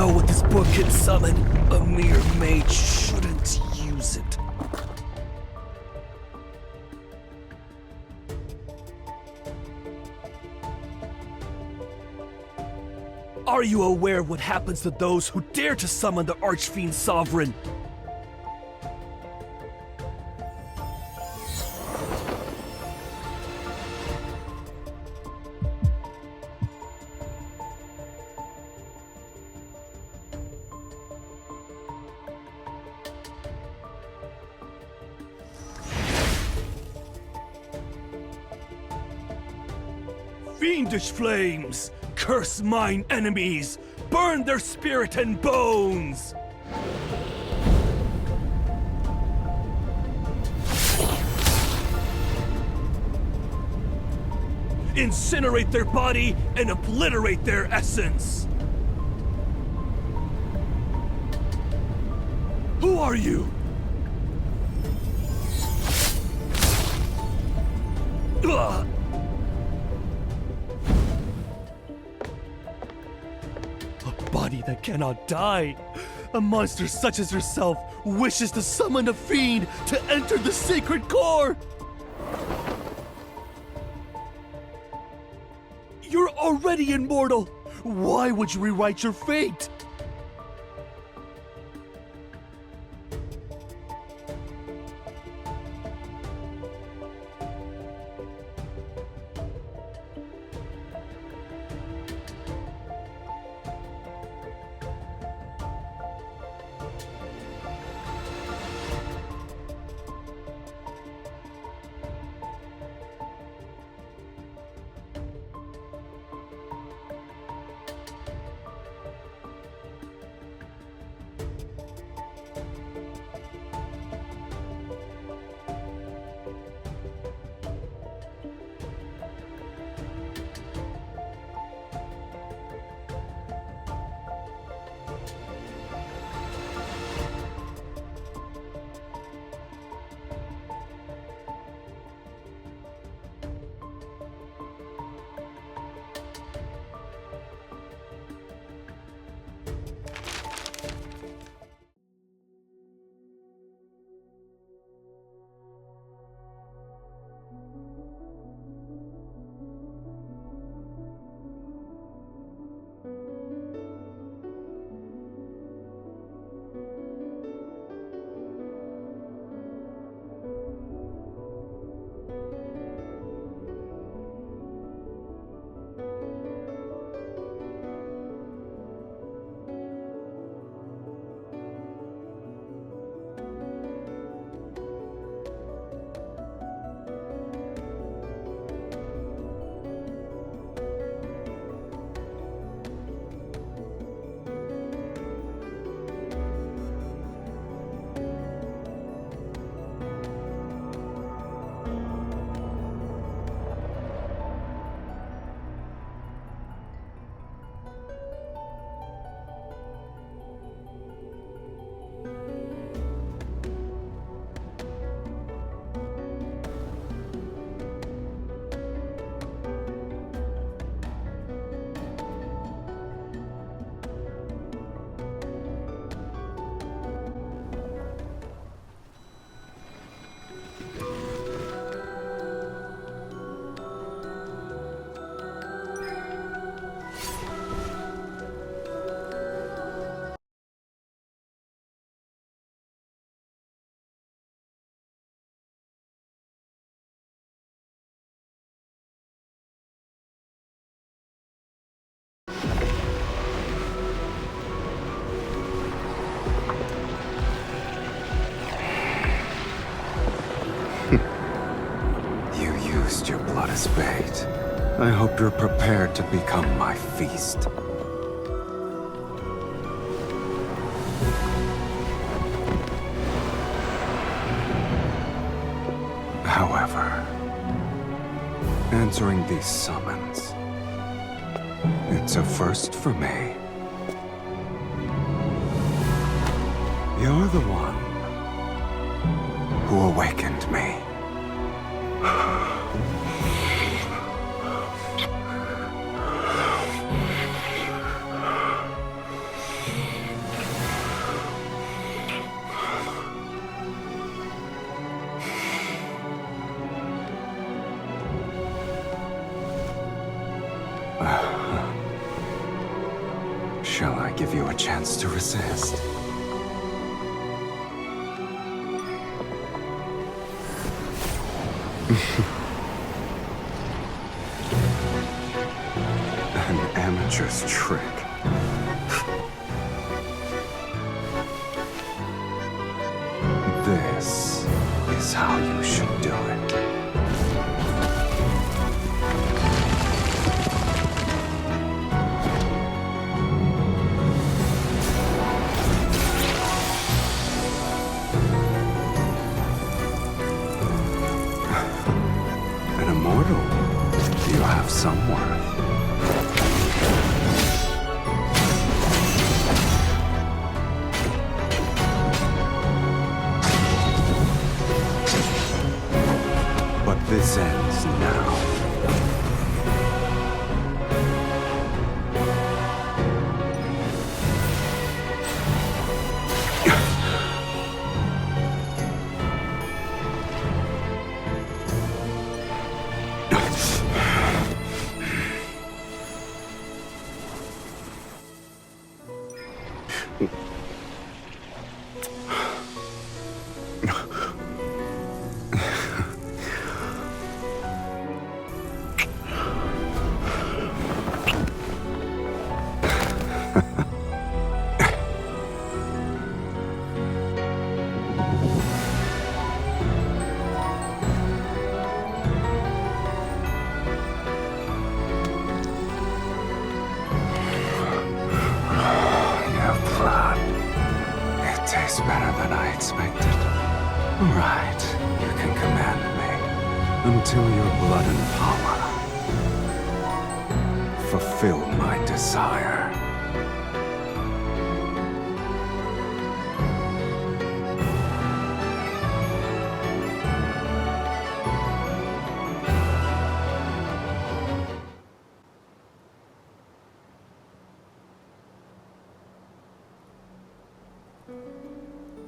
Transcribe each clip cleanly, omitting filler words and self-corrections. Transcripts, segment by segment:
know what this book can summon. A mere mage shouldn't use it. Are you aware of what happens to those who dare to summon the Archfiend Sovereign? Fiendish flames! Curse mine enemies! Burn their spirit and bones! Incinerate their body and obliterate their essence! Who are you? Ugh. A body that cannot die. A monster such as yourself wishes to summon a fiend to enter the sacred core. You're already immortal. Why would you rewrite your fate? Your blood as bait. I hope you're prepared to become my feast. However, answering these summons, it's a first for me. You're the one who awakened me. Shall I give you a chance to resist? An amateur's trick. This is how you should do it. An immortal. You have some worth. But this ends now. Tastes better than I expected. Right, you can command me until your blood and power fulfill my desire.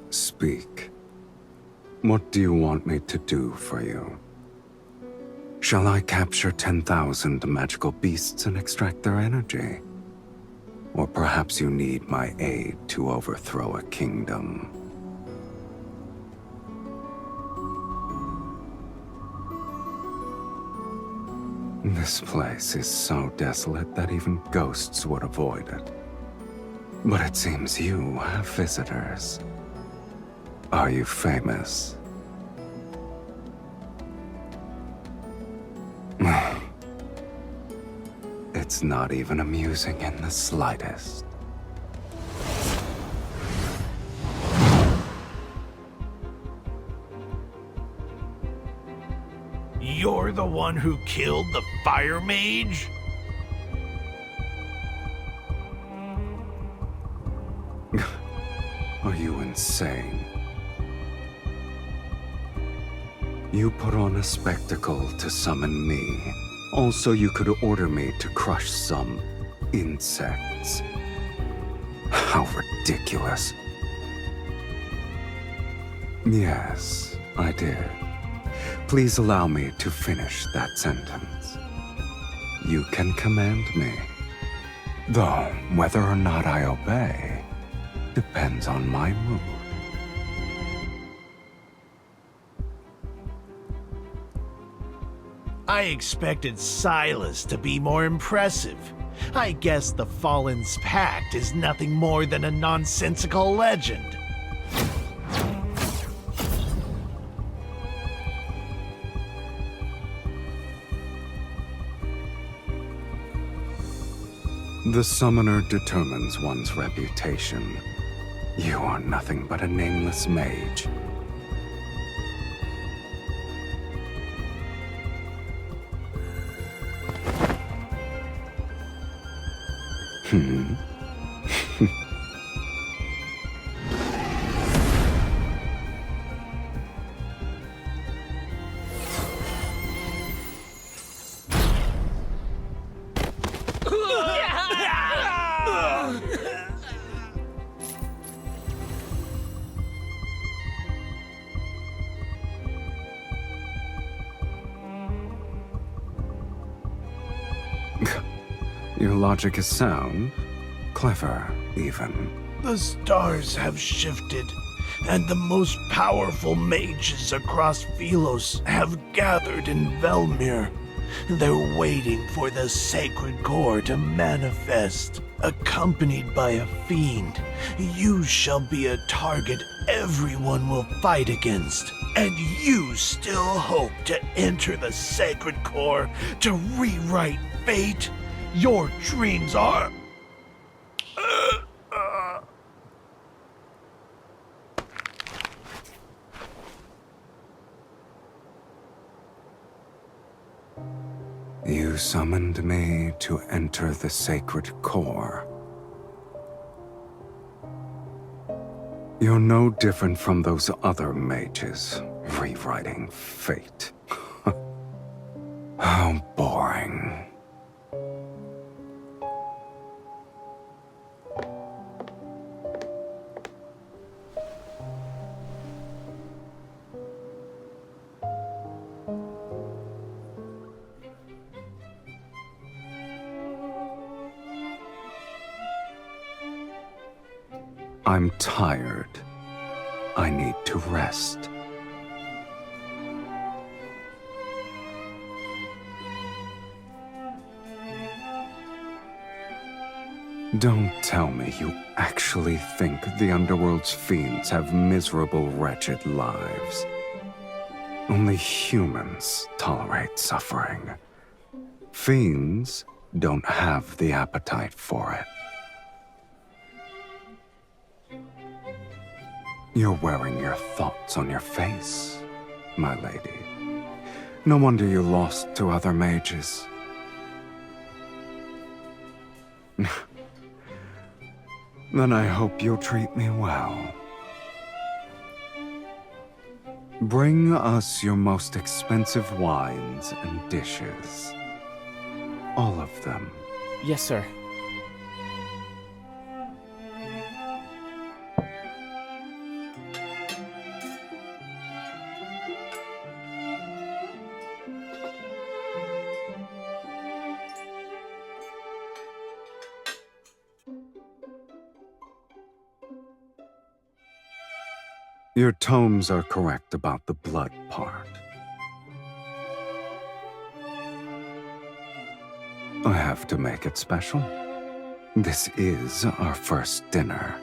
Speak. What do you want me to do for you? Shall I capture 10,000 magical beasts and extract their energy? Or perhaps you need my aid to overthrow a kingdom? This place is so desolate that even ghosts would avoid it. But it seems you have visitors. Are you famous? It's not even amusing in the slightest. You're the one who killed the fire mage? Are you insane? You put on a spectacle to summon me. Also, you could order me to crush some insects. How ridiculous. Yes, I did. Please allow me to finish that sentence. You can command me. Though, whether or not I obey depends on my mood. I expected Sylus to be more impressive. I guess the Fallen's Pact is nothing more than a nonsensical legend. The summoner determines one's reputation. You are nothing but a nameless mage. Your logic is sound, Clever, even. The stars have shifted, and the most powerful mages across Philos have gathered in Velmir. They're waiting for the sacred core to manifest. Accompanied by a fiend, you shall be a target everyone will fight against. And you still hope to enter the sacred core to rewrite fate? Your dreams are... You summoned me to enter the sacred core. You're no different from those other mages, rewriting fate. How boring. I'm tired. I need to rest. Don't tell me you actually think the Underworld's fiends have miserable, wretched lives. Only humans tolerate suffering. Fiends don't have the appetite for it. You're wearing your thoughts on your face, my lady. No wonder you lost to other mages. Then I hope you'll treat me well. Bring us your most expensive wines and dishes. All of them. Yes, sir. Your tomes are correct about the blood part. I have to make it special. This is our first dinner.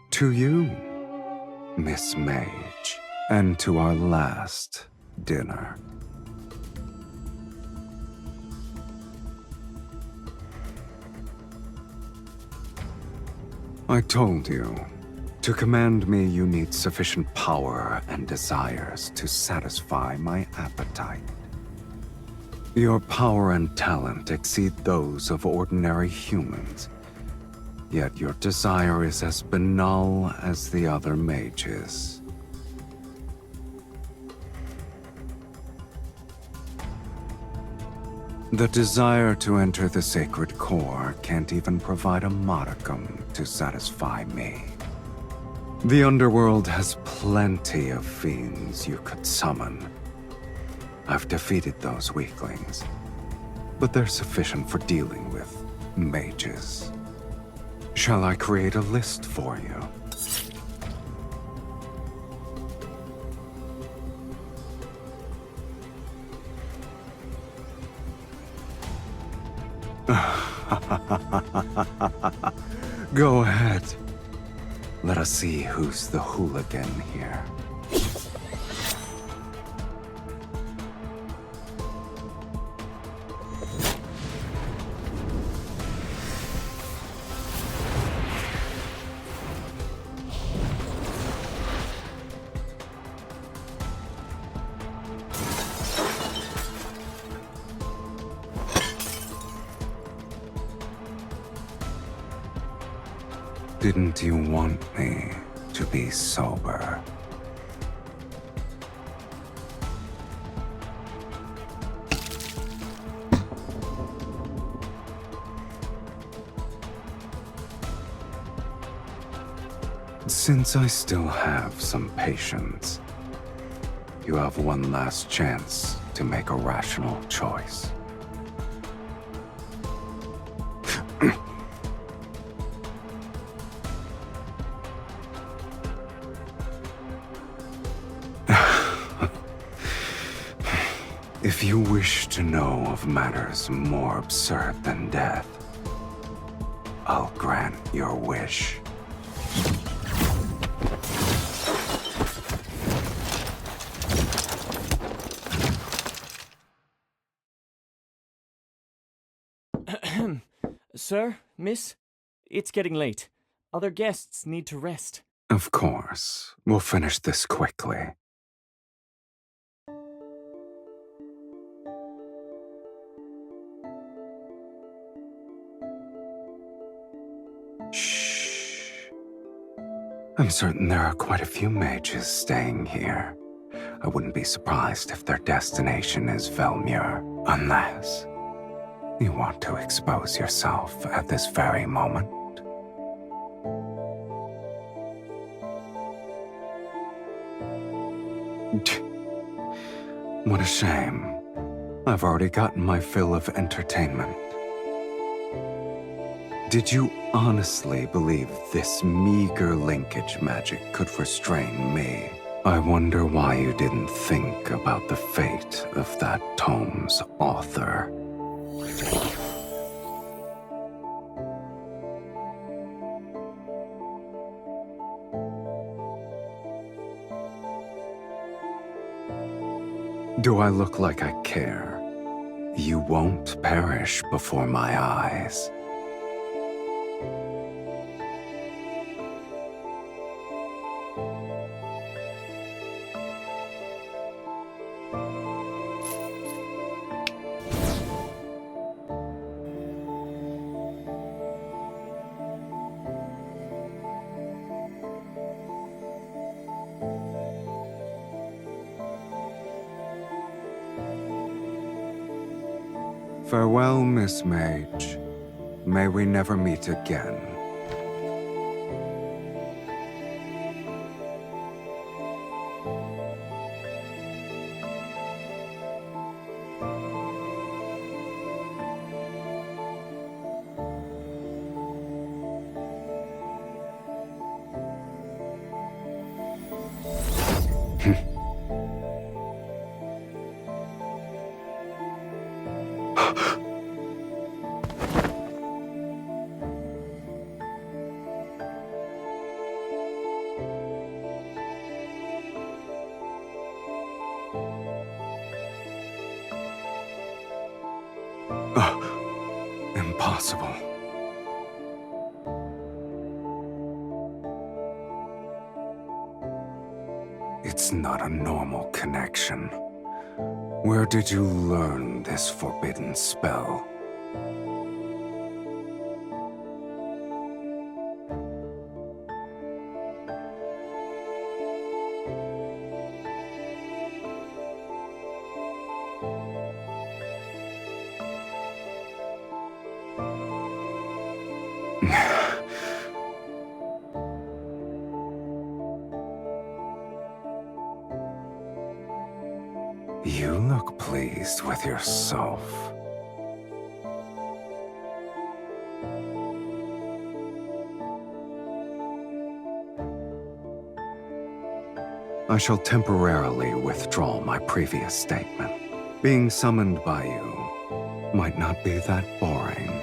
To you, Miss Mage, and to our last dinner. I told you, to command me you need sufficient power and desires to satisfy my appetite. Your power and talent exceed those of ordinary humans, yet your desire is as banal as the other mages. The desire to enter the sacred core can't even provide a modicum to satisfy me. The Underworld has plenty of fiends you could summon. I've defeated those weaklings, but they're sufficient for dealing with mages. Shall I create a list for you? Go ahead. Let us see who's the hooligan here. Didn't you want me to be sober? Since I still have some patience, you have one last chance to make a rational choice. If you wish to know of matters more absurd than death, I'll grant your wish. Sir, miss, it's getting late. Other guests need to rest. Of course. We'll finish this quickly. Shh. I'm certain there are quite a few mages staying here. I wouldn't be surprised if their destination is Velmure, unless you want to expose yourself at this very moment. What a shame. I've already gotten my fill of entertainment. Did you honestly believe this meager linkage magic could restrain me? I wonder why you didn't think about the fate of that tome's author. Do I look like I care? You won't perish before my eyes. Farewell, Miss Mage. May we never meet again. Impossible. It's not a normal connection. Where did you learn this forbidden spell? You look pleased with yourself. I shall temporarily withdraw my previous statement. Being summoned by you might not be that boring.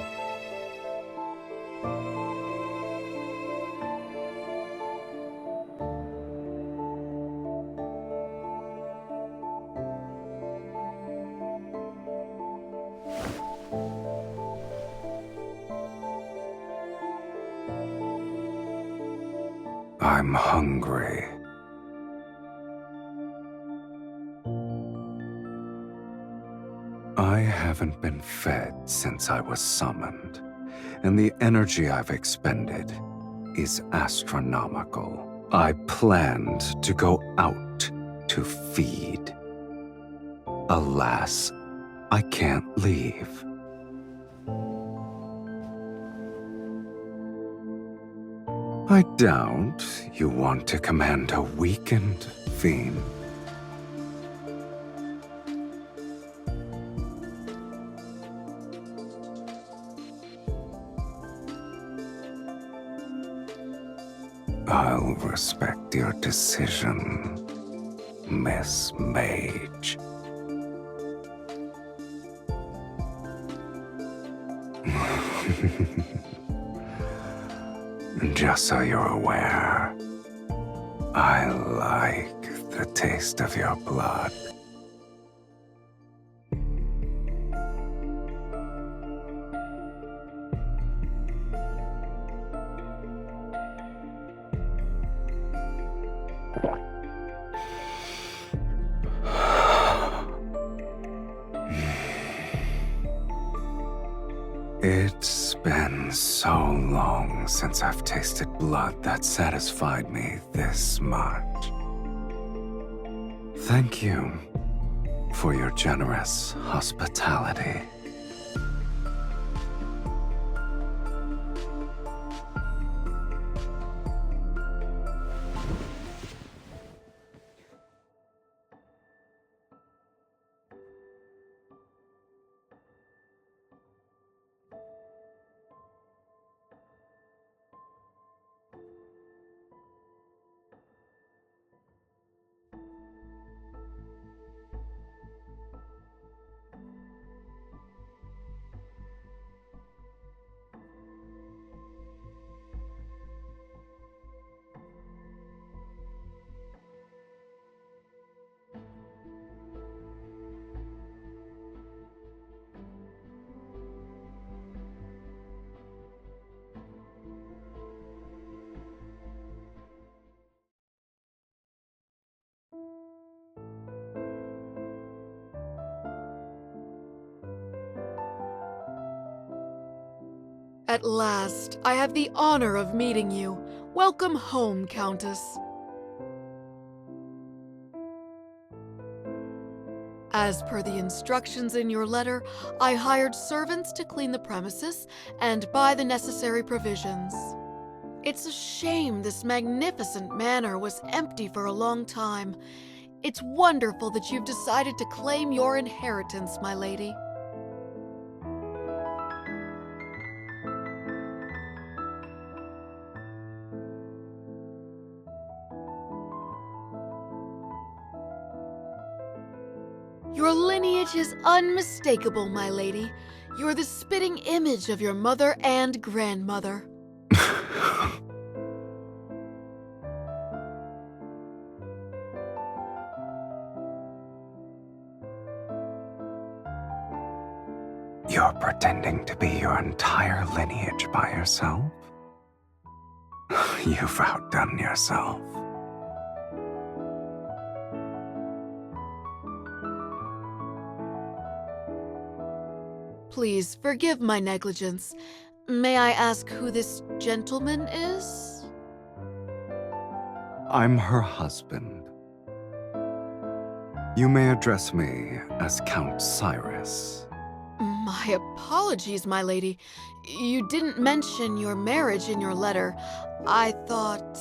I'm hungry. I haven't been fed since I was summoned, and the energy I've expended is astronomical. I planned to go out to feed. Alas, I can't leave. I doubt you want to command a weakened fiend. respect your decision, Miss Mage. Just so you're aware, I like the taste of your blood. It's been so long since I've tasted blood that satisfied me this much. Thank you for your generous hospitality. At last, I have the honor of meeting you. Welcome home, Countess. As per the instructions in your letter, I hired servants to clean the premises and buy the necessary provisions. It's a shame this magnificent manor was empty for a long time. It's wonderful that you've decided to claim your inheritance, my lady. Your lineage is unmistakable, my lady. You're the spitting image of your mother and grandmother. You're pretending to be your entire lineage by yourself? You've outdone yourself. Please forgive my negligence. May I ask who this gentleman is? I'm her husband. You may address me as Count Cyrus. My apologies, my lady. You didn't mention your marriage in your letter. I thought...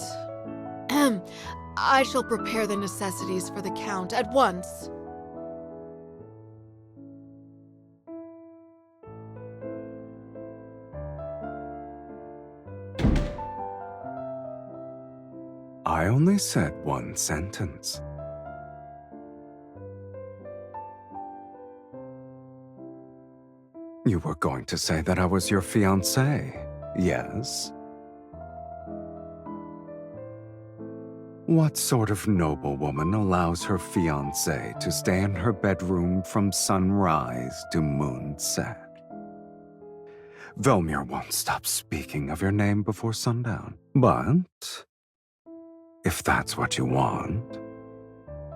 I shall prepare the necessities for the Count at once. I only said one sentence. You were going to say that I was your fiancé, yes? What sort of noblewoman allows her fiancé to stay in her bedroom from sunrise to moonset? Velmir won't stop speaking of your name before sundown. But if that's what you want,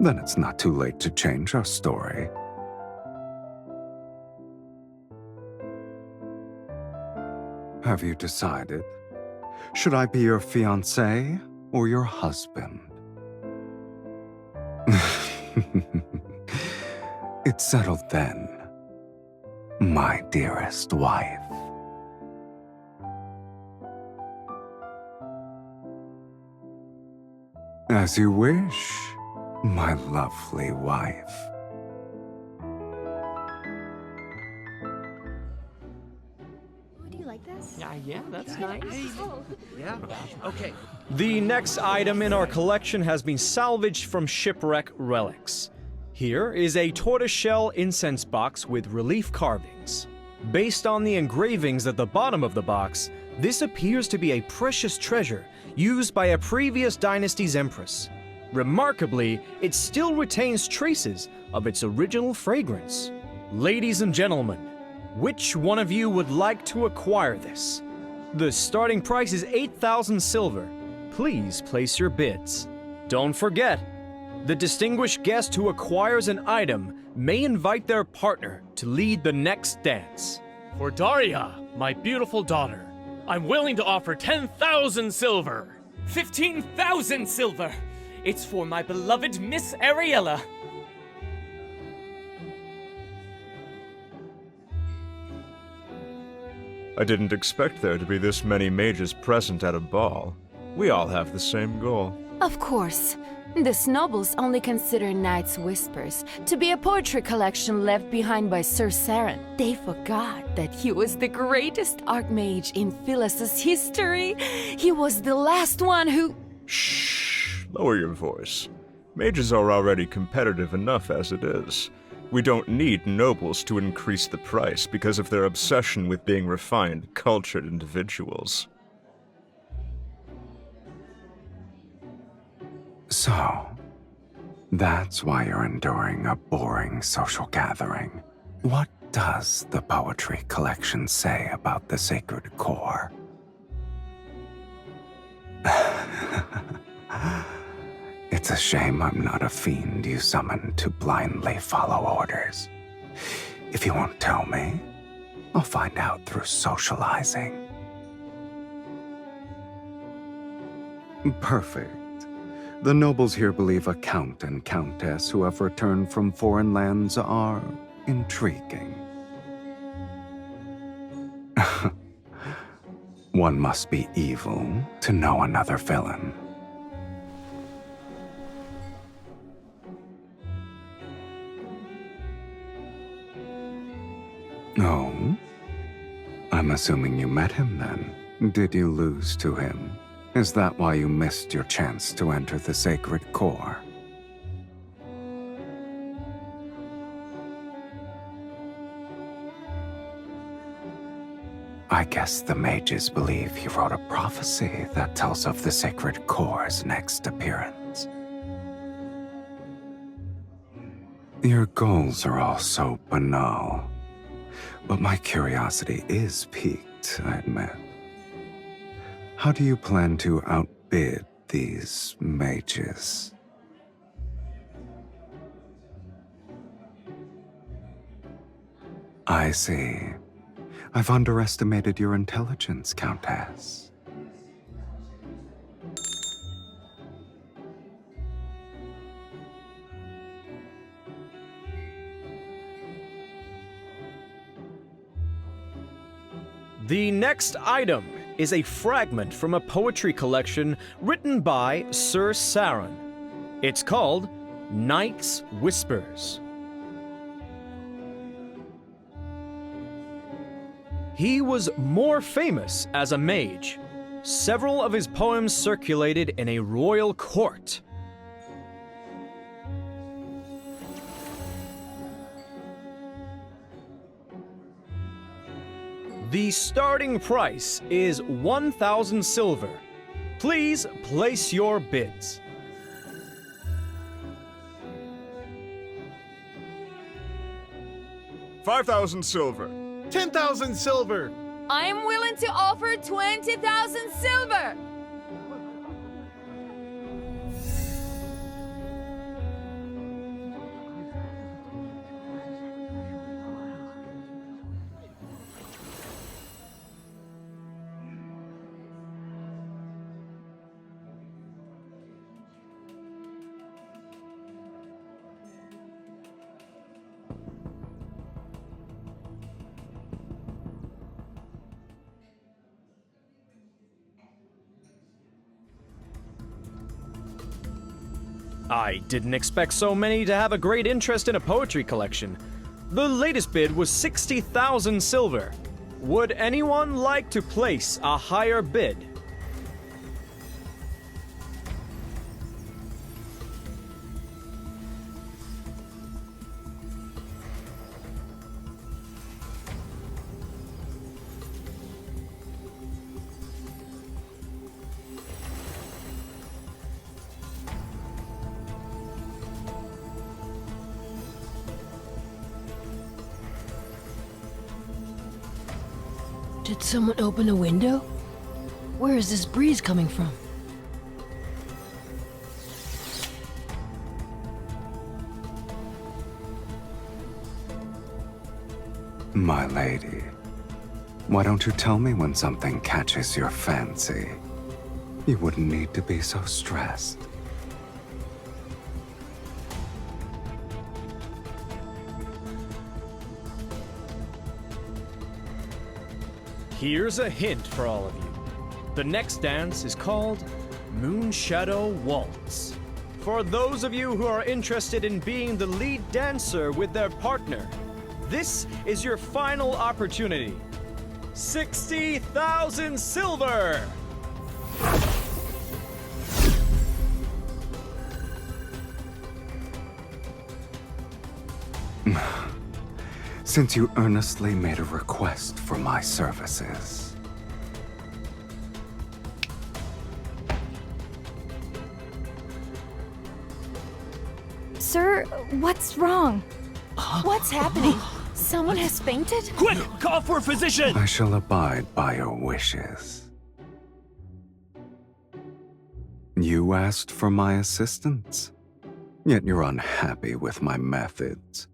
then it's not too late to change our story. Have you decided? Should I be your fiancé or your husband? It's settled then, my dearest wife. As you wish, my lovely wife. Do you like this? Yeah, that's nice. Yeah. Okay. The next item in our collection has been salvaged from shipwreck relics. Here is a tortoiseshell incense box with relief carvings. Based on the engravings at the bottom of the box, this appears to be a precious treasure used by a previous dynasty's empress. Remarkably, it still retains traces of its original fragrance. Ladies and gentlemen, which one of you would like to acquire this? The starting price is 8,000 silver. Please place your bids. Don't forget, the distinguished guest who acquires an item may invite their partner to lead the next dance. For Daria, my beautiful daughter, I'm willing to offer 10,000 silver. 15,000 silver! It's for my beloved Miss Ariella. I didn't expect there to be this many mages present at a ball. We all have the same goal. Of course. The nobles only consider Night's Whispers to be a poetry collection left behind by Sir Saren. They forgot that he was the greatest archmage in Philus's history. He was the last one who... Shh! Lower your voice. Mages are already competitive enough as it is. We don't need nobles to increase the price because of their obsession with being refined, cultured individuals. So, that's why you're enduring a boring social gathering. What does the poetry collection say about the sacred core? It's a shame I'm not a fiend you summoned to blindly follow orders. If you won't tell me, I'll find out through socializing. Perfect. The nobles here believe a count and countess who have returned from foreign lands are intriguing. One must be evil to know another villain. Oh? I'm assuming you met him then. Did you lose to him? Is that why you missed your chance to enter the sacred core? I guess the mages believe he wrote a prophecy that tells of the sacred core's next appearance. Your goals are all so banal, but my curiosity is piqued, I admit. How do you plan to outbid these mages? I see. I've underestimated your intelligence, Countess. The next item is a fragment from a poetry collection written by Sir Saren. It's called Night's Whispers. He was more famous as a mage. Several of his poems circulated in a royal court. The starting price is 1,000 silver. Please place your bids. $5,000 silver. 10,000 silver. I am willing to offer 20,000 silver. I didn't expect so many to have a great interest in a poetry collection. The latest bid was 60,000 silver. Would anyone like to place a higher bid? Did someone open a window? Where is this breeze coming from? My lady, why don't you tell me when something catches your fancy? You wouldn't need to be so stressed. Here's a hint for all of you. The next dance is called Moonshadow Waltz. For those of you who are interested in being the lead dancer with their partner, this is your final opportunity. 60,000 silver! Since you earnestly made a request for my services. Sir, what's wrong? What's happening? Someone has fainted? Quick! Call for a physician! I shall abide by your wishes. You asked for my assistance, yet you're unhappy with my methods.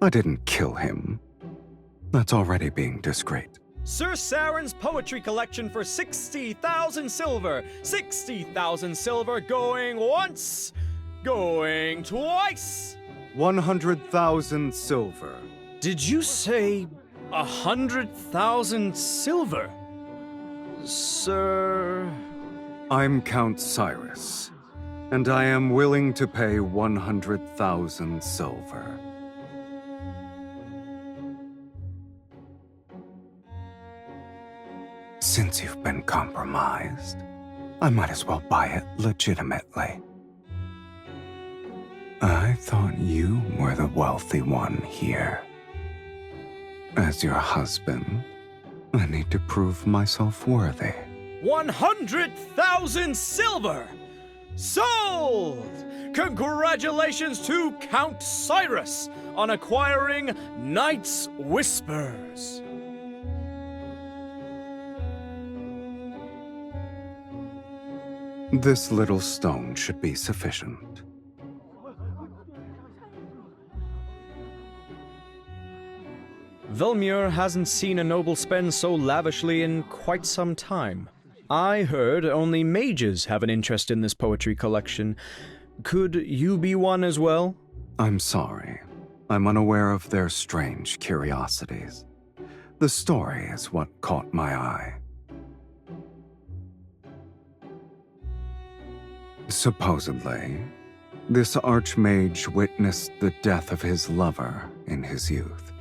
I didn't kill him. That's already being discreet. Sir Saren's poetry collection for 60,000 silver. 60,000 silver going once, going twice. 100,000 silver. Did you say 100,000 silver? Sir... I'm Count Cyrus, and I am willing to pay 100,000 silver. Since you've been compromised, I might as well buy it legitimately. I thought you were the wealthy one here. As your husband, I need to prove myself worthy. 100,000 silver! Sold! Congratulations to Count Cyrus on acquiring Night's Whispers. This little stone should be sufficient. Velmir hasn't seen a noble spend so lavishly in quite some time. I heard only mages have an interest in this poetry collection. Could you be one as well? I'm sorry. I'm unaware of their strange curiosities. The story is what caught my eye. Supposedly, this archmage witnessed the death of his lover in his youth,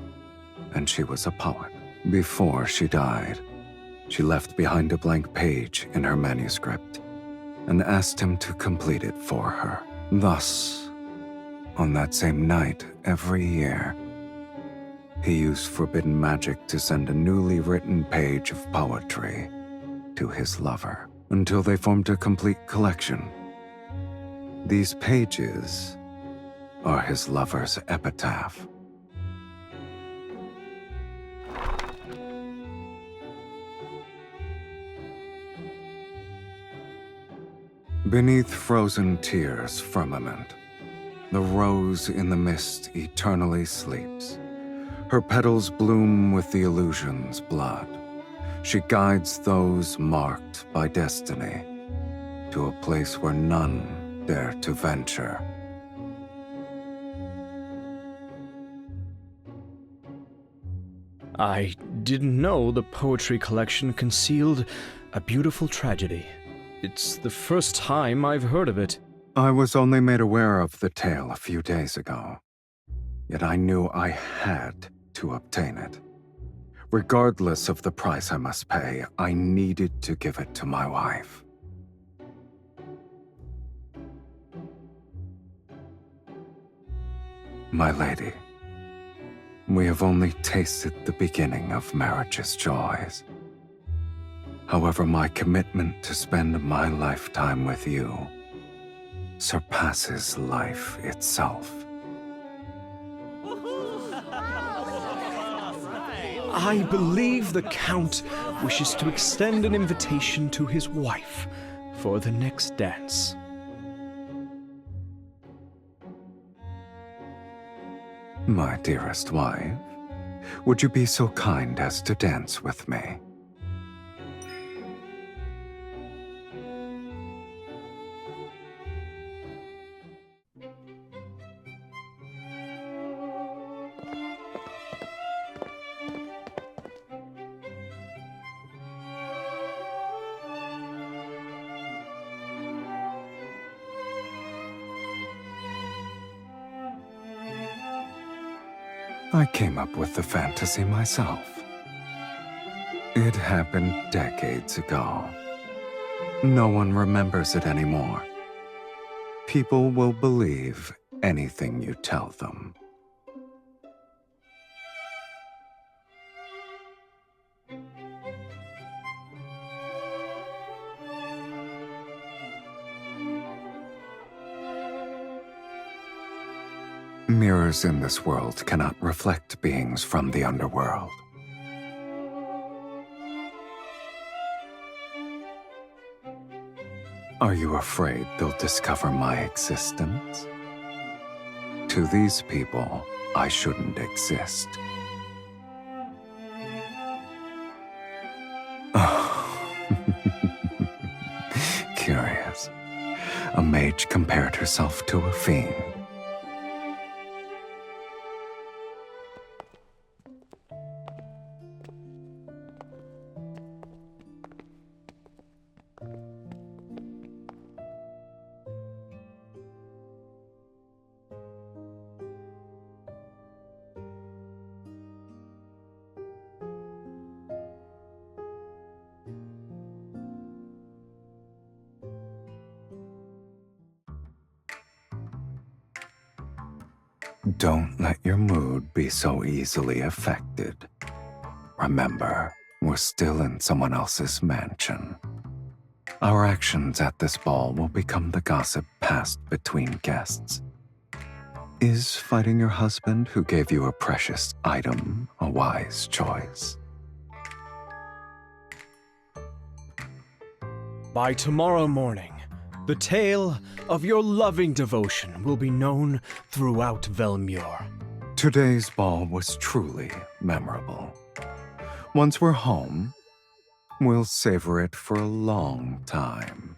and she was a poet. Before she died, she left behind a blank page in her manuscript and asked him to complete it for her. Thus, on that same night every year, he used forbidden magic to send a newly written page of poetry to his lover until they formed a complete collection. These pages are his lover's epitaph. Beneath frozen tears' firmament, the rose in the mist eternally sleeps. Her petals bloom with the illusion's blood. She guides those marked by destiny to a place where none dare to venture. I didn't know the poetry collection concealed a beautiful tragedy. It's the first time I've heard of it. I was only made aware of the tale a few days ago, yet I knew I had to obtain it. Regardless of the price I must pay, I needed to give it to my wife. My lady, we have only tasted the beginning of marriage's joys. However, my commitment to spend my lifetime with you surpasses life itself. I believe the Count wishes to extend an invitation to his wife for the next dance. My dearest wife, would you be so kind as to dance with me? I came up with the fantasy myself. It happened decades ago. No one remembers it anymore. People will believe anything you tell them. Mirrors in this world cannot reflect beings from the underworld. Are you afraid they'll discover my existence? To these people, I shouldn't exist. Curious. A mage compared herself to a fiend. Don't let your mood be so easily affected. Remember, we're still in someone else's mansion. Our actions at this ball will become the gossip passed between guests. Is fighting your husband who gave you a precious item a wise choice? By tomorrow morning, the tale of your loving devotion will be known throughout Velmure. Today's ball was truly memorable. Once we're home, we'll savor it for a long time.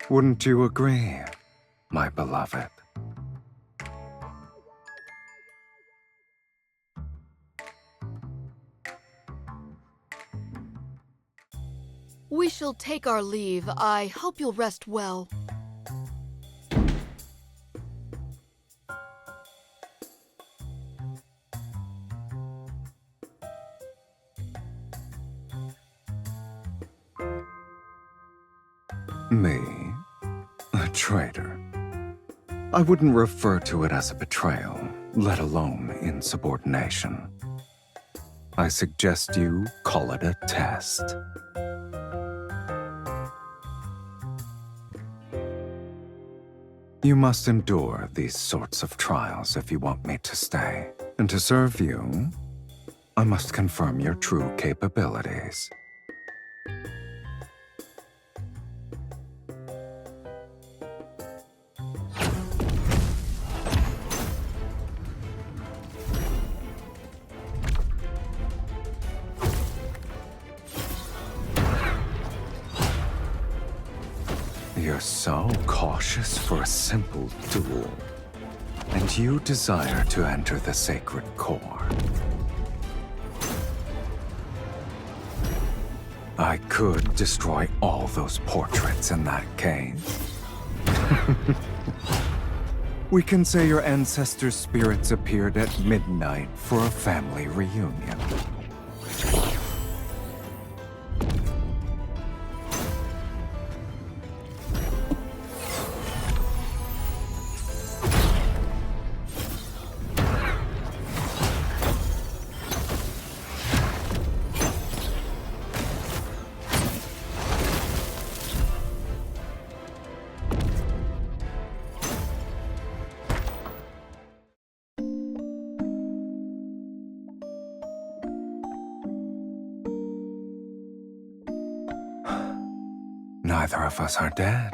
Wouldn't you agree, my beloved? We shall take our leave. I hope you'll rest well. Me? A traitor? I wouldn't refer to it as a betrayal, let alone insubordination. I suggest you call it a test. You must endure these sorts of trials if you want me to stay. And to serve you, I must confirm your true capabilities. You're so cautious for a simple duel, and you desire to enter the sacred core. I could destroy all those portraits in that cave. We can say your ancestors' spirits appeared at midnight for a family reunion. neither of us are dead.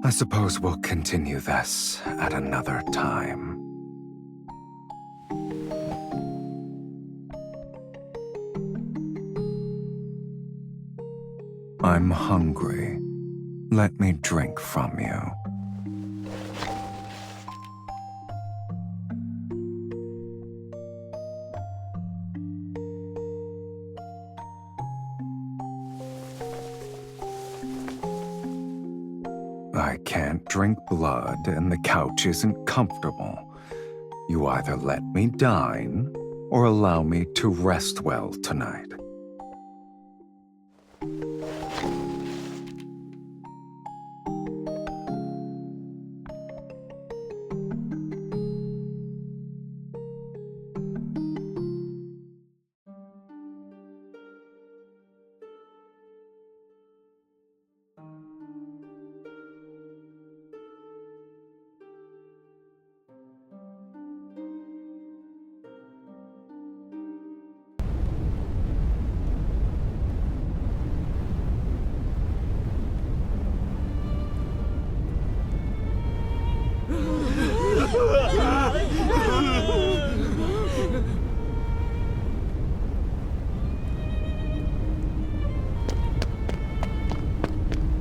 I suppose we'll continue this at another time. I'm hungry. Let me drink from you. I can't drink blood and the couch isn't comfortable. You either let me dine or allow me to rest well tonight.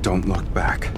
Don't look back.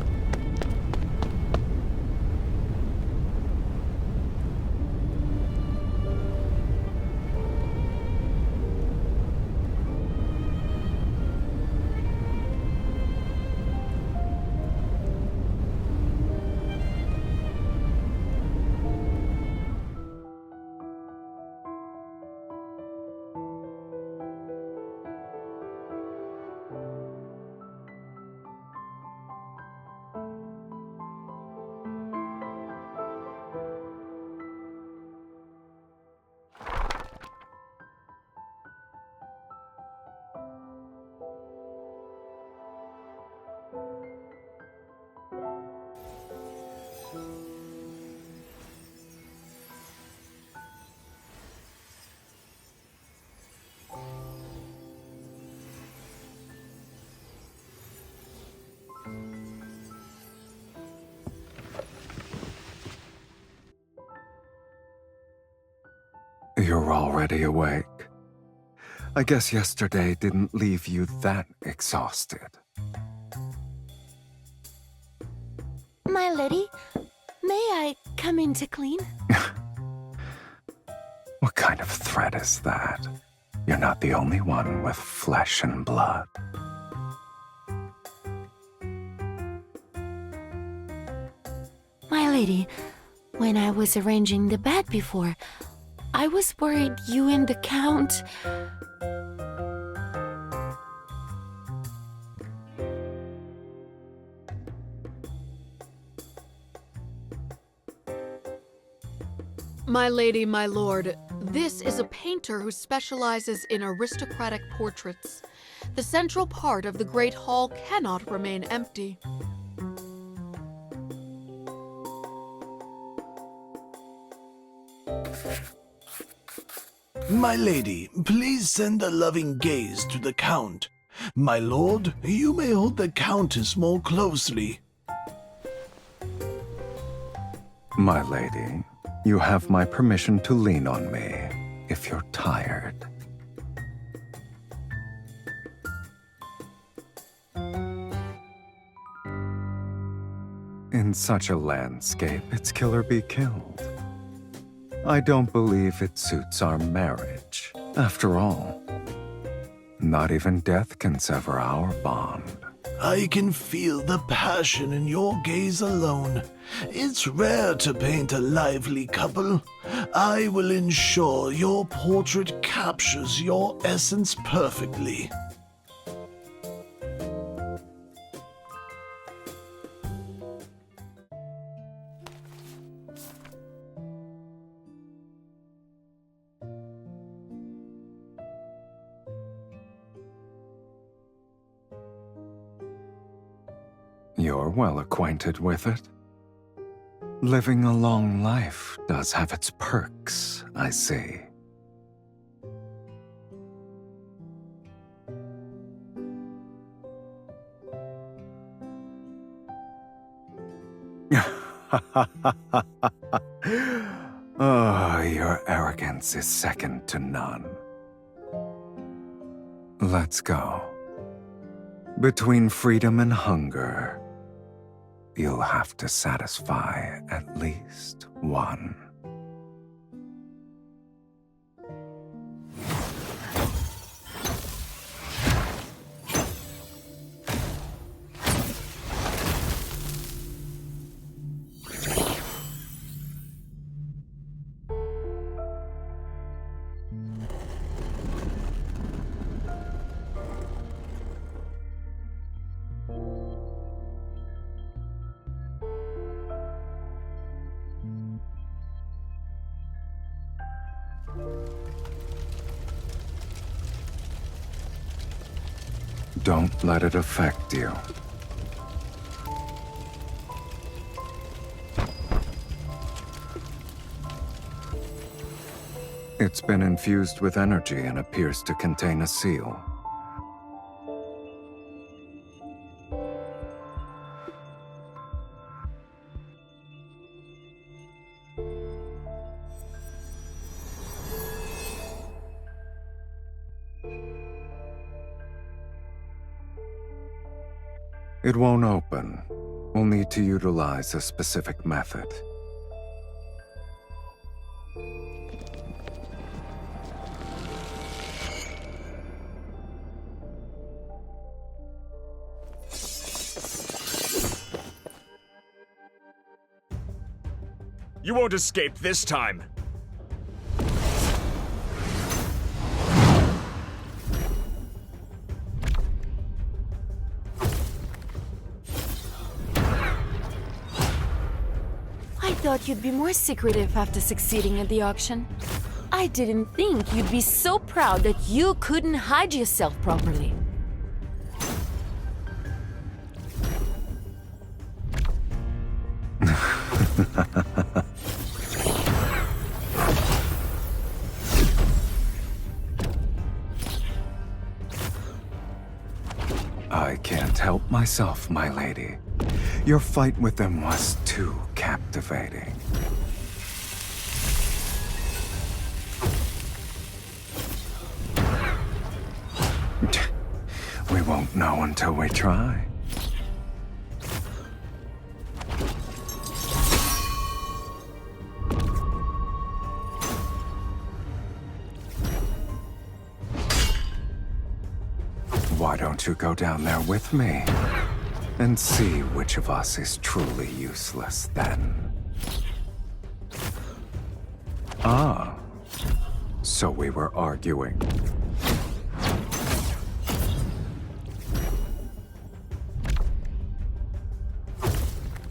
You're already awake. I guess yesterday didn't leave you that exhausted. My lady, may I come in to clean? What kind of threat is that? You're not the only one with flesh and blood. My lady, when I was arranging the bed before, I was worried you and the Count... My lady, my lord, this is a painter who specializes in aristocratic portraits. The central part of the Great Hall cannot remain empty. My lady, please send a loving gaze to the Count. My lord, you may hold the Countess more closely. My lady, you have my permission to lean on me if you're tired. In such a landscape, it's kill or be killed. I don't believe it suits our marriage. After all, not even death can sever our bond. I can feel the passion in your gaze alone. It's rare to paint a lively couple. I will ensure your portrait captures your essence perfectly. You're well acquainted with it. Living a long life does have its perks, I see. Oh, your arrogance is second to none. Let's go. Between freedom and hunger, you'll have to satisfy at least one. Don't let it affect you. It's been infused with energy and appears to contain a seal. It won't open. We'll need to utilize a specific method. You won't escape this time! I thought you'd be more secretive after succeeding at the auction. I didn't think you'd be so proud that you couldn't hide yourself properly. I can't help myself, my lady. Your fight with them was too captivating. We won't know until we try. Why don't you go down there with me? And see which of us is truly useless then. Ah, so we were arguing.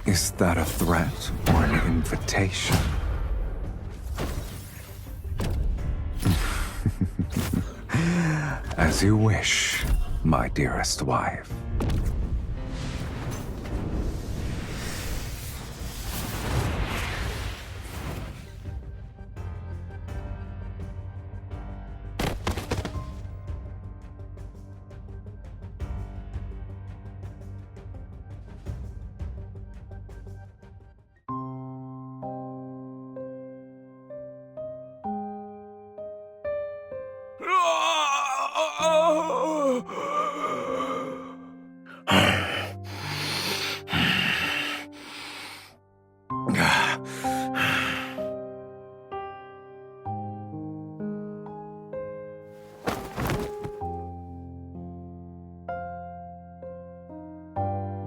Is that a threat or an invitation? As you wish, my dearest wife.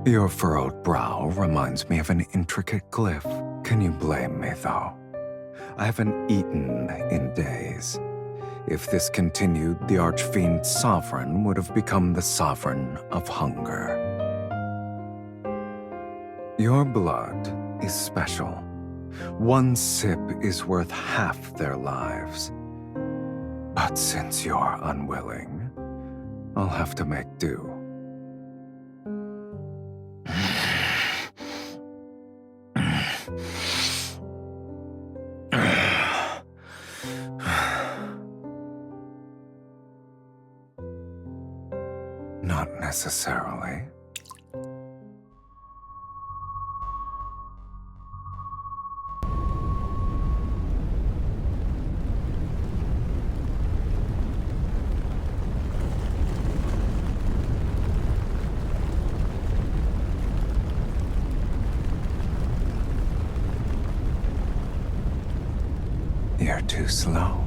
Your furrowed brow reminds me of an intricate glyph. Can you blame me, though? I haven't eaten in days. If this continued, the Archfiend's sovereign would have become the sovereign of hunger. Your blood is special. One sip is worth half their lives. But since you're unwilling, I'll have to make do. Not necessarily. You're too slow.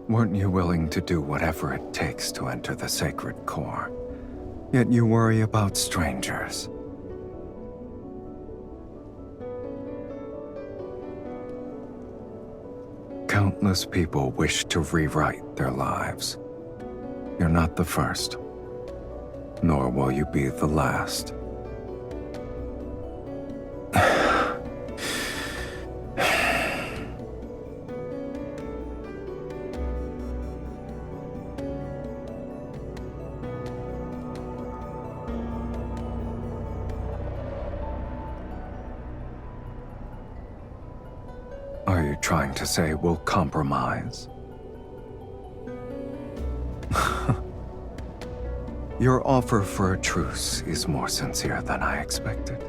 Weren't you willing to do whatever it takes to enter the sacred core? Yet you worry about strangers. Countless people wish to rewrite their lives. You're not the first, nor will you be the last. Are you trying to say we'll compromise? Your offer for a truce is more sincere than I expected.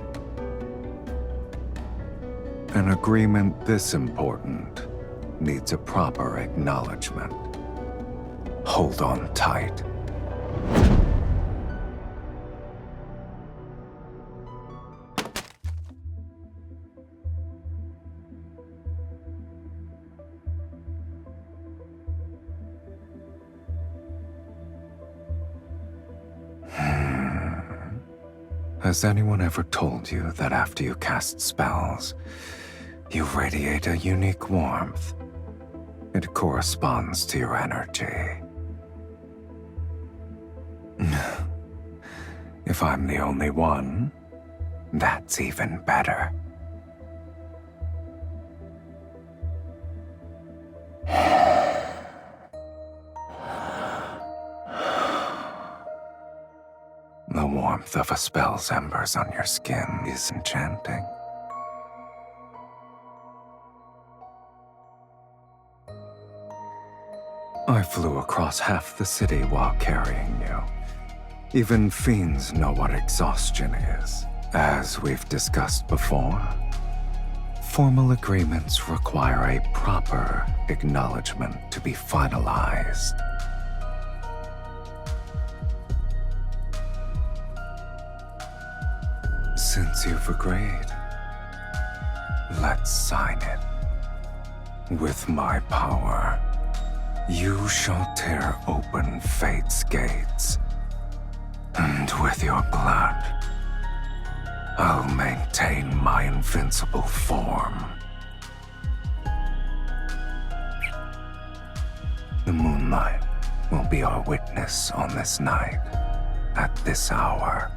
An agreement this important needs a proper acknowledgement. Hold on tight. Has anyone ever told you that after you cast spells, you radiate a unique warmth? It corresponds to your energy. If I'm the only one, that's even better. The warmth of a spell's embers on your skin is enchanting. I flew across half the city while carrying you. Even fiends know what exhaustion is. As we've discussed before, formal agreements require a proper acknowledgement to be finalized. Since you've agreed, let's sign it. With my power, you shall tear open fate's gates, and with your blood, I'll maintain my invincible form. The moonlight will be our witness on this night, at this hour.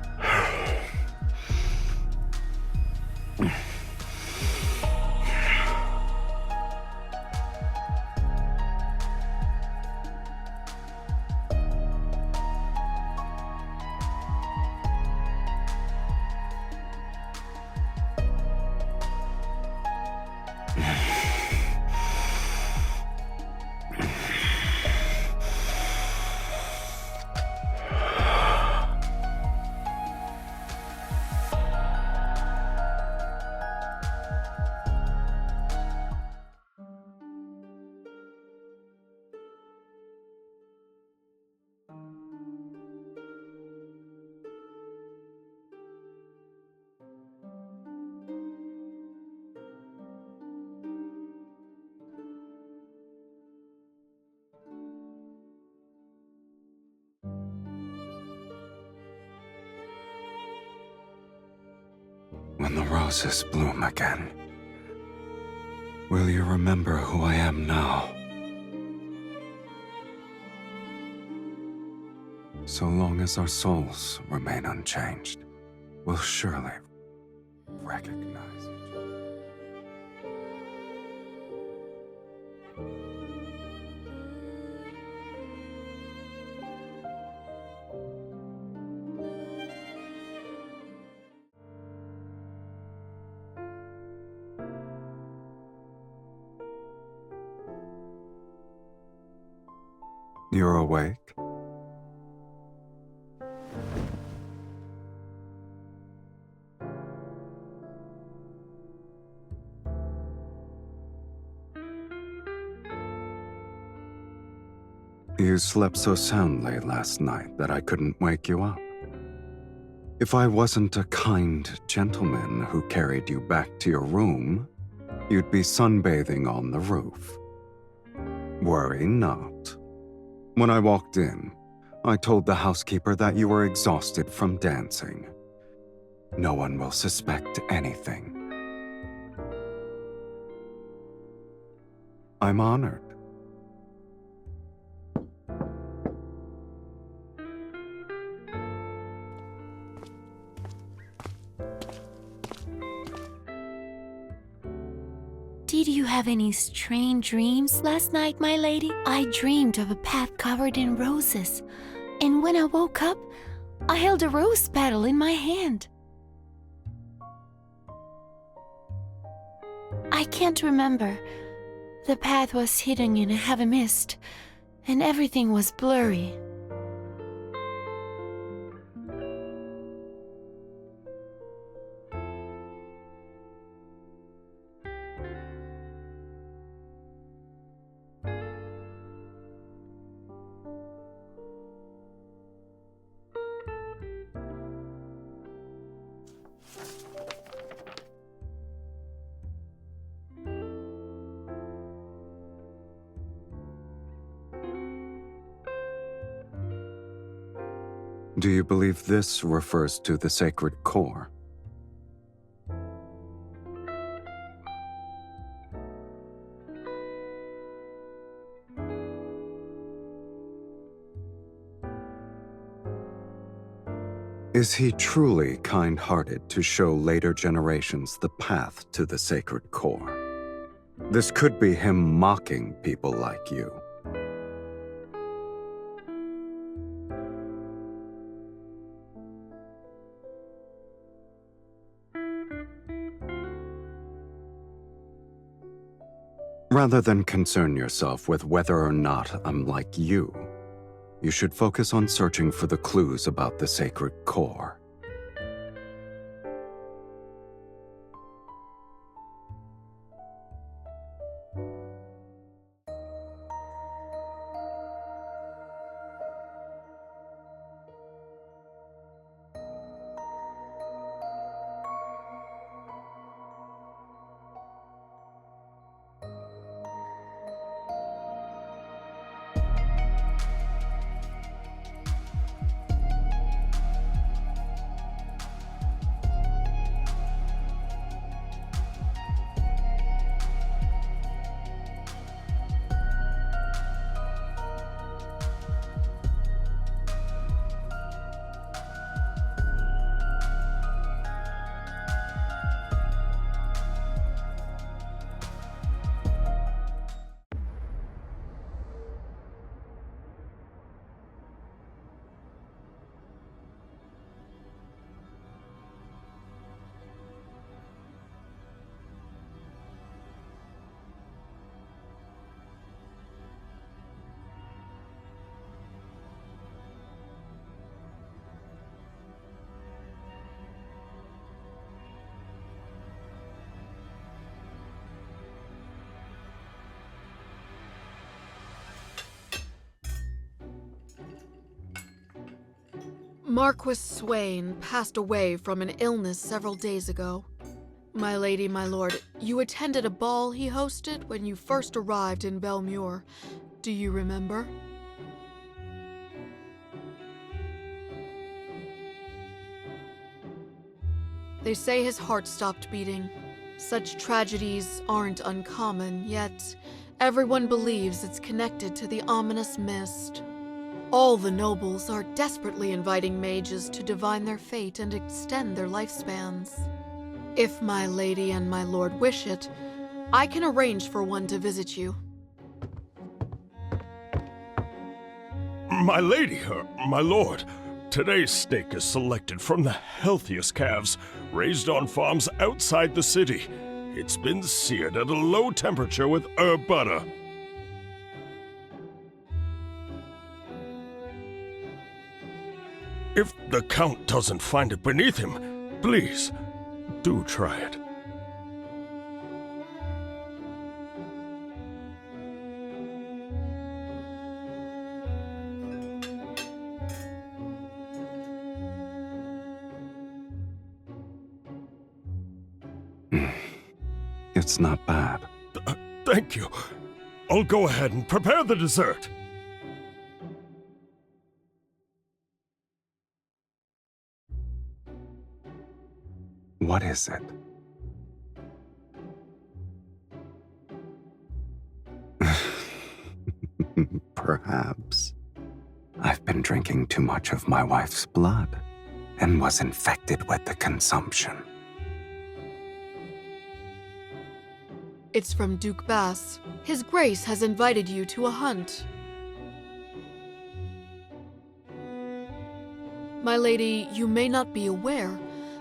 When the roses bloom again, will you remember who I am now? So long as our souls remain unchanged, we'll surely recognize each other. You're awake? You slept so soundly last night that I couldn't wake you up. If I wasn't a kind gentleman who carried you back to your room, you'd be sunbathing on the roof. Worry not. When I walked in, I told the housekeeper that you were exhausted from dancing. No one will suspect anything. I'm honored. Did you have any strange dreams last night, my lady? I dreamed of a path covered in roses, and when I woke up, I held a rose petal in my hand. I can't remember. The path was hidden in a heavy mist, and everything was blurry. Do you believe this refers to the sacred core? Is he truly kind-hearted to show later generations the path to the sacred core? This could be him mocking people like you. Rather than concern yourself with whether or not I'm like you, you should focus on searching for the clues about the sacred core. Marquis Swain passed away from an illness several days ago. My lady, my lord, you attended a ball he hosted when you first arrived in Belmure. Do you remember? They say his heart stopped beating. Such tragedies aren't uncommon, yet everyone believes it's connected to the ominous mist. All the nobles are desperately inviting mages to divine their fate and extend their lifespans. If my lady and my lord wish it, I can arrange for one to visit you. My lady, my lord, today's steak is selected from the healthiest calves raised on farms outside the city. It's been seared at a low temperature with herb butter. If the Count doesn't find it beneath him, please, do try it. It's not bad. Thank you. I'll go ahead and prepare the dessert. What is it? Perhaps. I've been drinking too much of my wife's blood and was infected with the consumption. It's from Duke Bass. His Grace has invited you to a hunt. My lady, you may not be aware,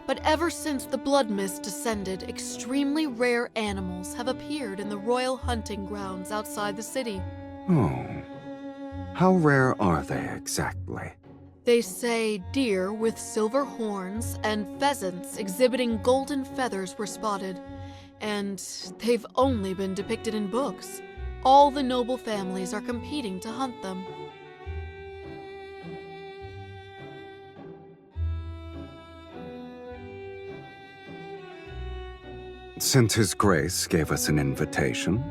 but ever since the blood mist descended, extremely rare animals have appeared in the royal hunting grounds outside the city. Oh. How rare are they exactly? They say deer with silver horns and pheasants exhibiting golden feathers were spotted, and they've only been depicted in books. All the noble families are competing to hunt them. Since His Grace gave us an invitation,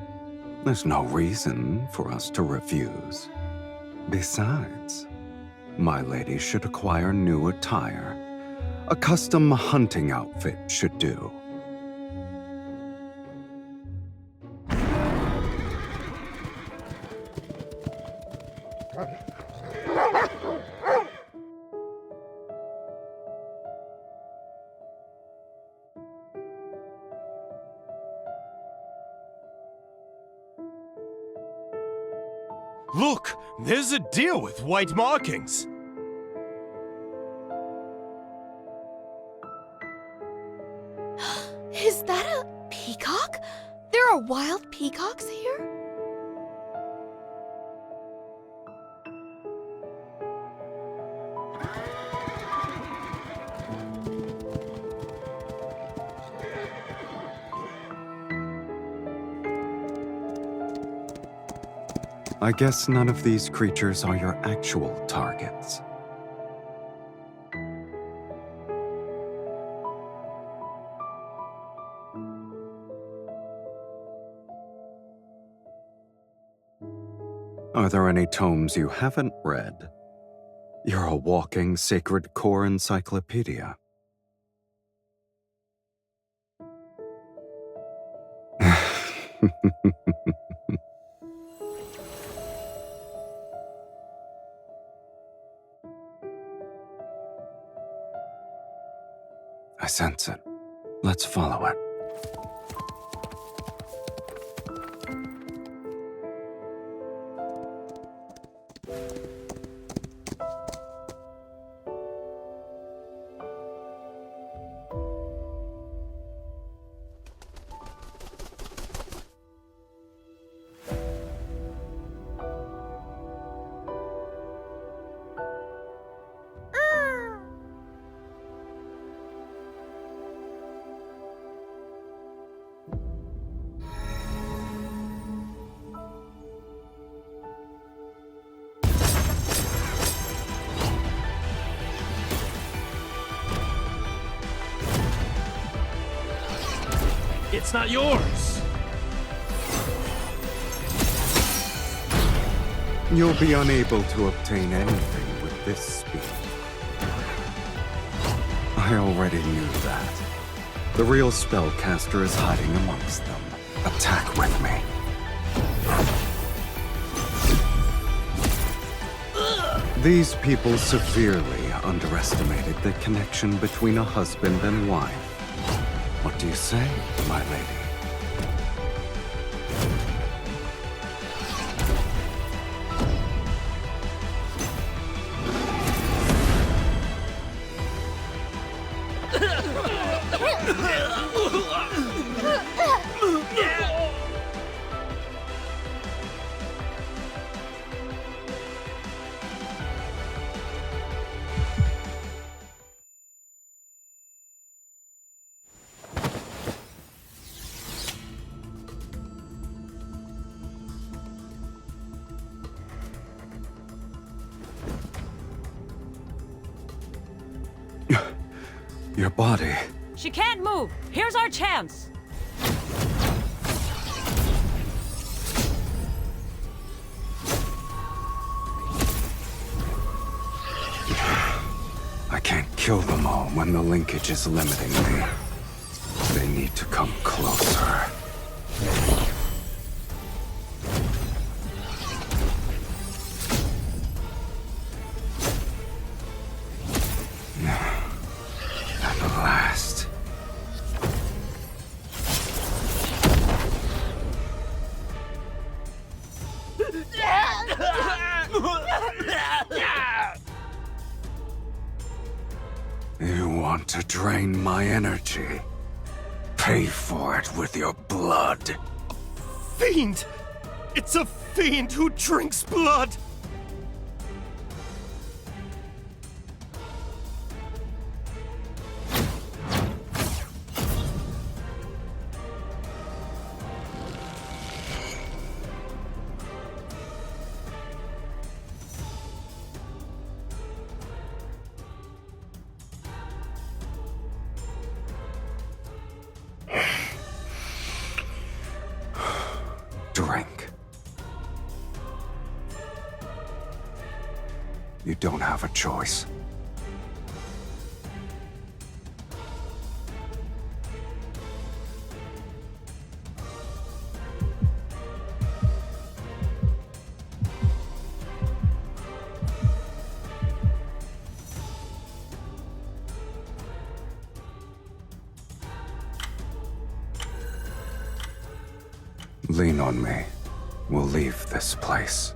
there's no reason for us to refuse. Besides, my lady should acquire new attire. A custom hunting outfit should do. Look, there's a deer with white markings. Is that a peacock? There are wild peacocks here? I guess none of these creatures are your actual targets. Are there any tomes you haven't read? You're a walking sacred core encyclopedia. I sense it. Let's follow it. It's not yours. You'll be unable to obtain anything with this speed. I already knew that. The real spellcaster is hiding amongst them. Attack with me. These people severely underestimated the connection between a husband and wife. What do you say, my lady? Your body. She can't move. Here's our chance. I can't kill them all when the linkage is limiting me. They need to come closer. At last. You want to drain my energy? Pay for it with your blood. Fiend! It's a fiend who drinks blood! Drink. You don't have a choice. Lean on me. We'll leave this place.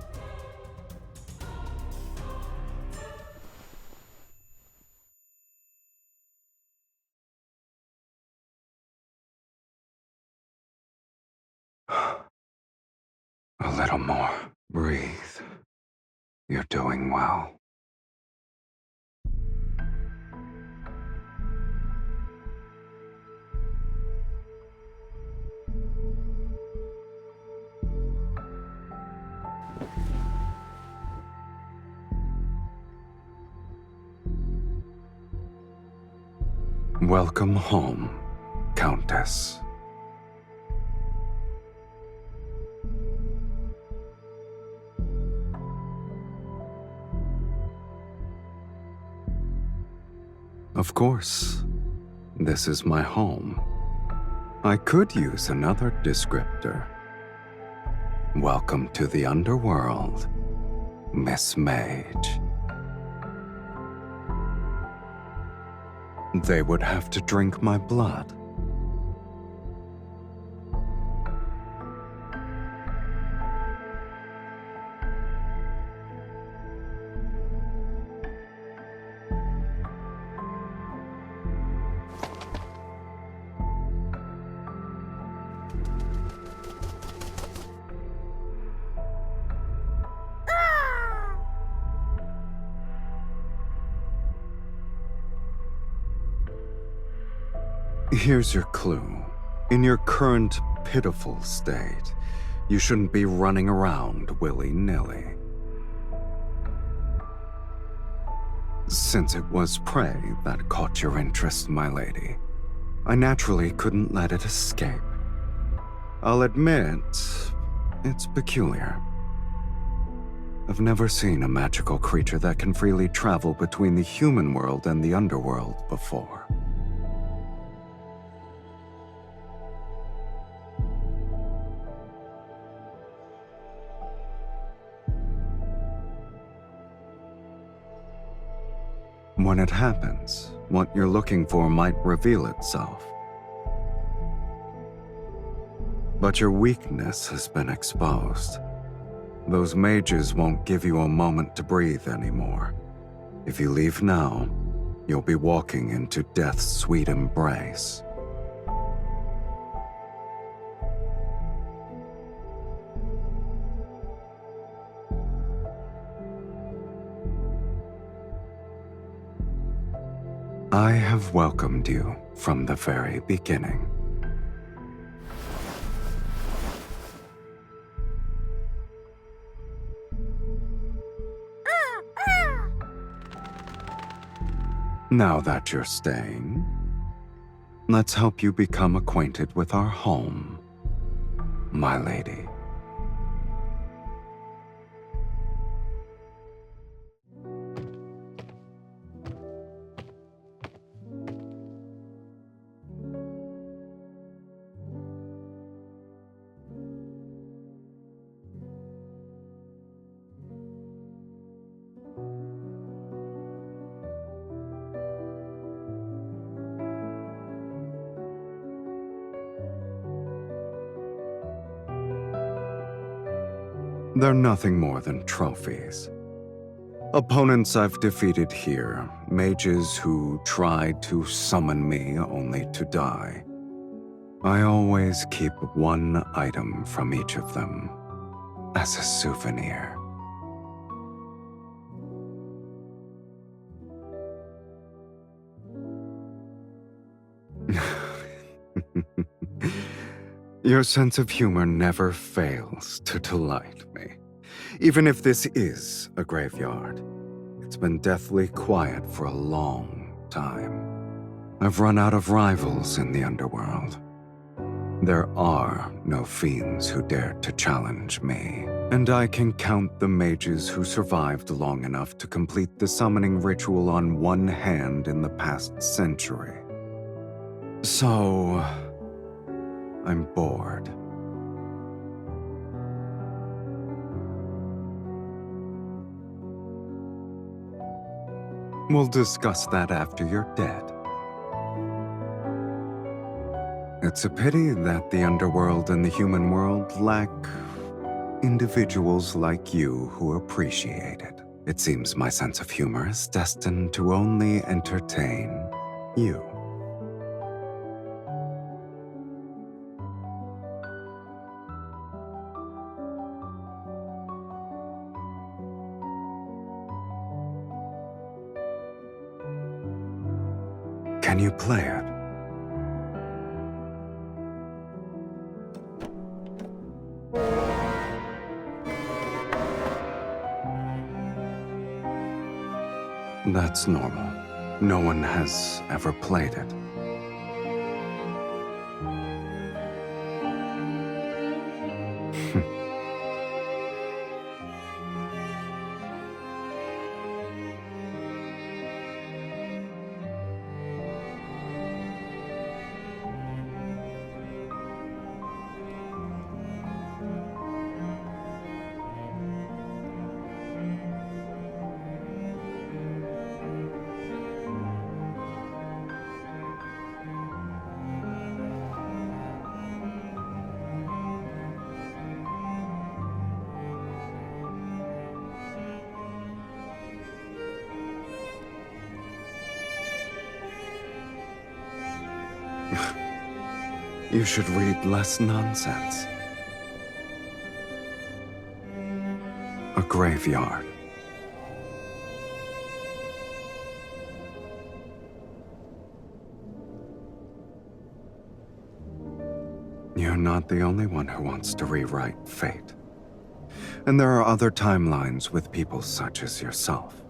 A little more. Breathe. You're doing well. Welcome home, Countess. Of course, this is my home. I could use another descriptor. Welcome to the underworld, Miss Mage. They would have to drink my blood. Here's your clue. In your current pitiful state, you shouldn't be running around willy-nilly. Since it was prey that caught your interest, my lady, I naturally couldn't let it escape. I'll admit, it's peculiar. I've never seen a magical creature that can freely travel between the human world and the underworld before. When it happens, what you're looking for might reveal itself. But your weakness has been exposed. Those mages won't give you a moment to breathe anymore. If you leave now, you'll be walking into death's sweet embrace. I have welcomed you from the very beginning. Now that you're staying, let's help you become acquainted with our home, my lady. They're nothing more than trophies. Opponents I've defeated here, mages who tried to summon me only to die. I always keep one item from each of them as a souvenir. Your sense of humor never fails to delight me. Even if this is a graveyard, it's been deathly quiet for a long time. I've run out of rivals in the underworld. There are no fiends who dare to challenge me, and I can count the mages who survived long enough to complete the summoning ritual on one hand in the past century. So, I'm bored. We'll discuss that after you're dead. It's a pity that the underworld and the human world lack individuals like you who appreciate it. It seems my sense of humor is destined to only entertain you. Can you play it? That's normal. No one has ever played it. You should read less nonsense. A graveyard. You're not the only one who wants to rewrite fate. And there are other timelines with people such as yourself.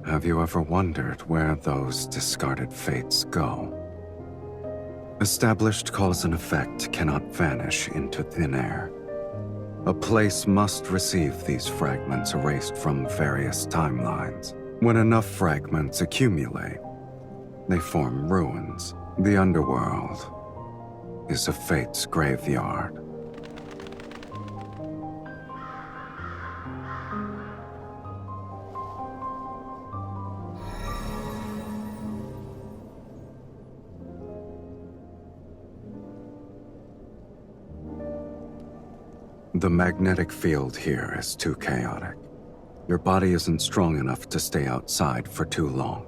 Have you ever wondered where those discarded fates go? Established cause and effect cannot vanish into thin air. A place must receive these fragments erased from various timelines. When enough fragments accumulate, they form ruins. The underworld is a fate's graveyard. The magnetic field here is too chaotic. Your body isn't strong enough to stay outside for too long.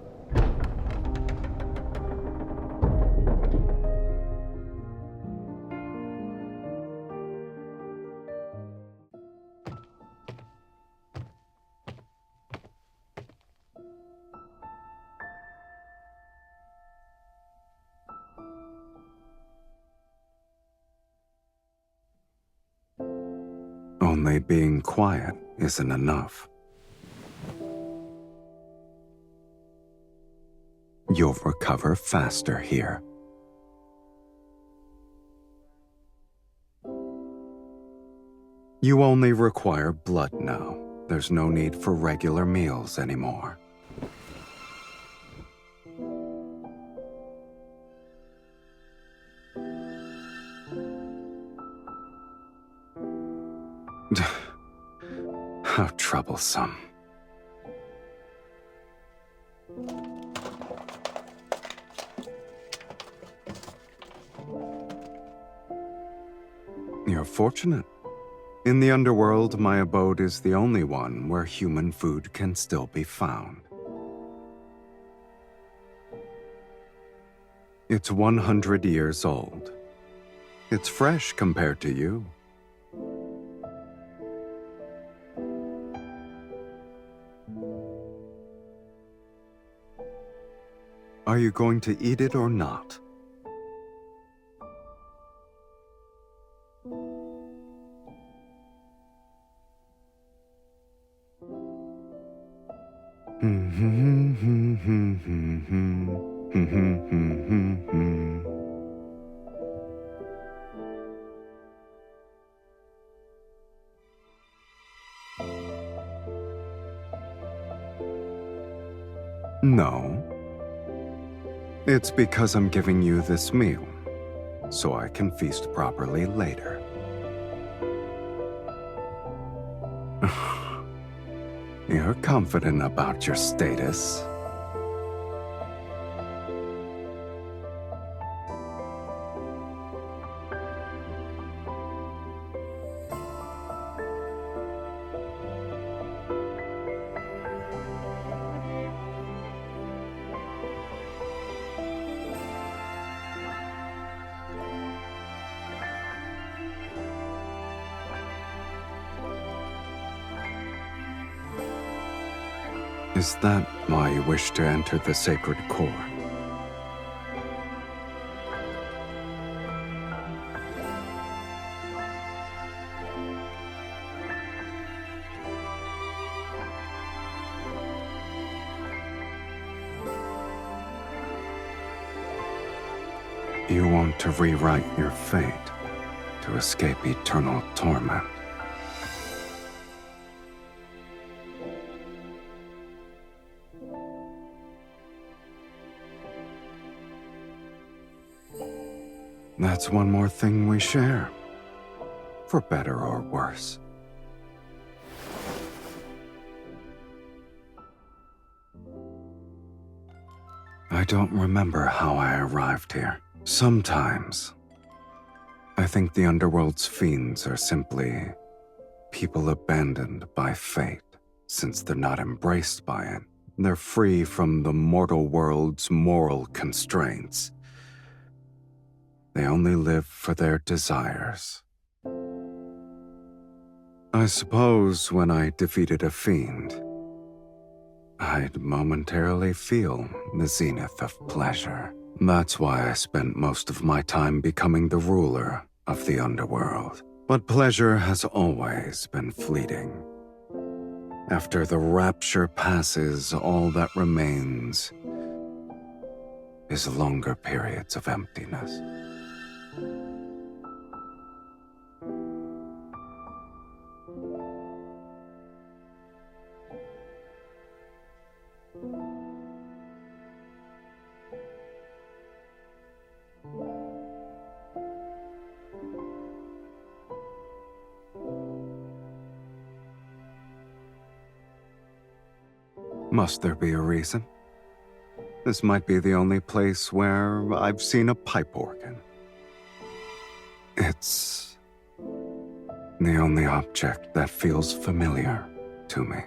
Only being quiet isn't enough. you'll recover faster here. You only require blood now. There's no need for regular meals anymore. How troublesome. You're fortunate. In the underworld, my abode is the only one where human food can still be found. It's 100 years old. It's fresh compared to you. Are you going to eat it or not? No. It's because I'm giving you this meal, so I can feast properly later. You're confident about your status. Is that why you wish to enter the sacred core? You want to rewrite your fate to escape eternal torment. That's one more thing we share, for better or worse. I don't remember how I arrived here. Sometimes, I think the underworld's fiends are simply people abandoned by fate. Since they're not embraced by it, they're free from the mortal world's moral constraints. They only live for their desires. I suppose when I defeated a fiend, I'd momentarily feel the zenith of pleasure. That's why I spent most of my time becoming the ruler of the underworld. But pleasure has always been fleeting. After the rapture passes, all that remains is longer periods of emptiness. Must there be a reason? This might be the only place where I've seen a pipe organ. It's the only object that feels familiar to me.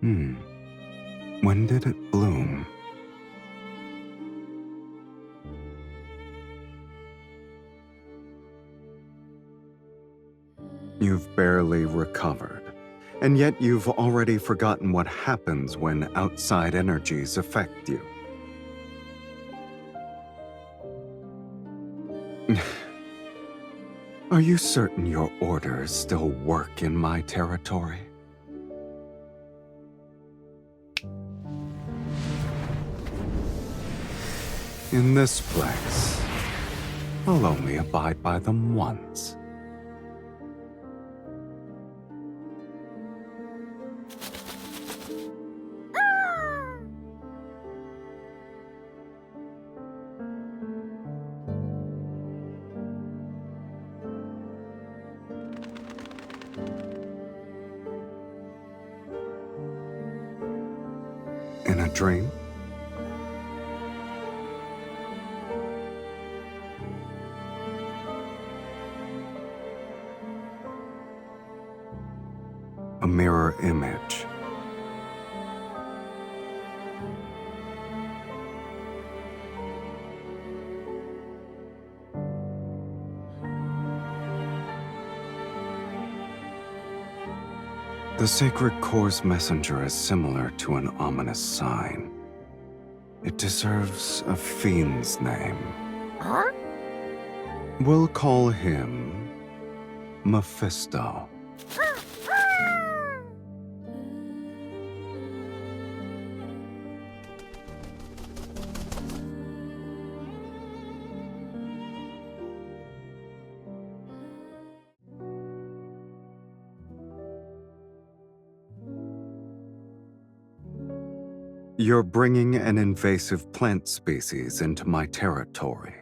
When did it bloom? You've barely recovered, and yet you've already forgotten what happens when outside energies affect you. Are you certain your orders still work in my territory? In this place, I'll only abide by them once. In a dream? A mirror image. The sacred core's messenger is similar to an ominous sign. It deserves a fiend's name. Huh? We'll call him Mephisto. You're bringing an invasive plant species into my territory.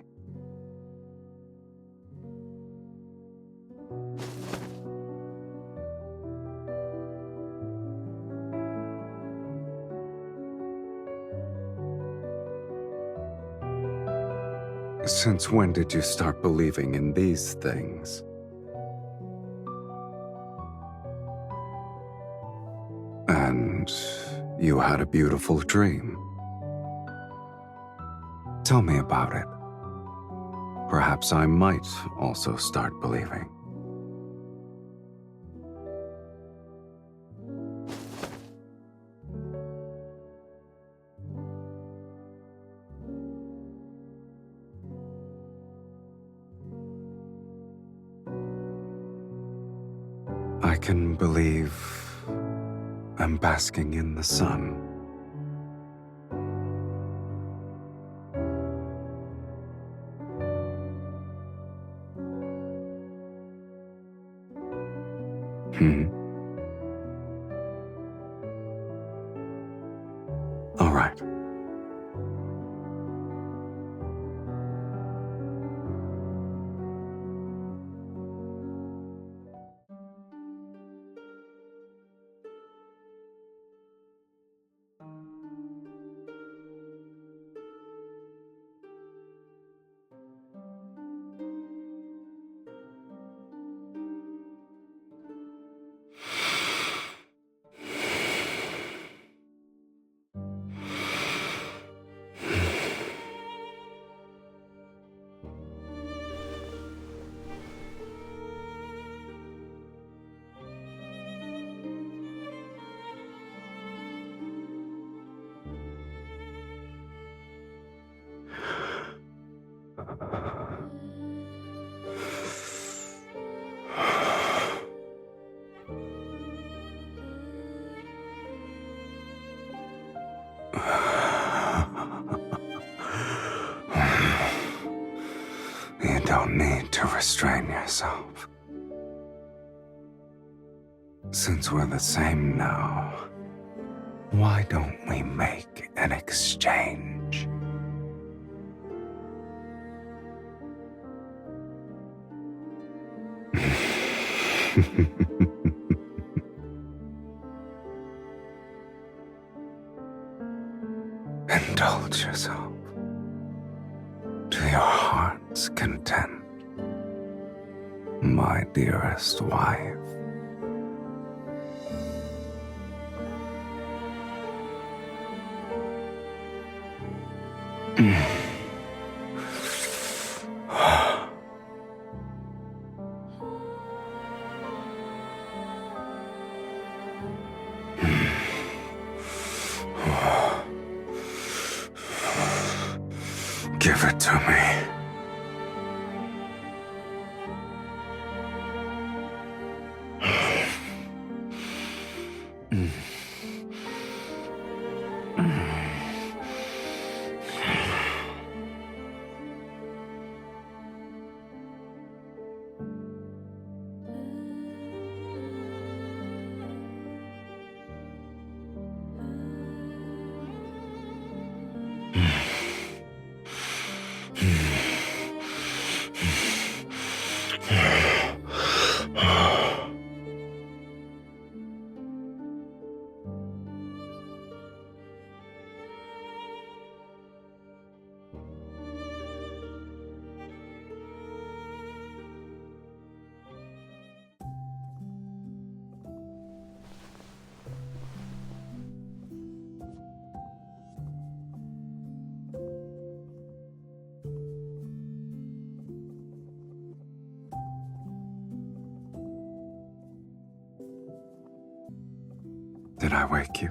Since when did you start believing in these things? And you had a beautiful dream. Tell me about it. Perhaps I might also start believing. I can believe I'm basking in the sun. All right. You don't need to restrain yourself. Since we're the same now, why don't we make an exchange? Indulge yourself to your heart's content, my dearest wife. Give it to me. Did I wake you?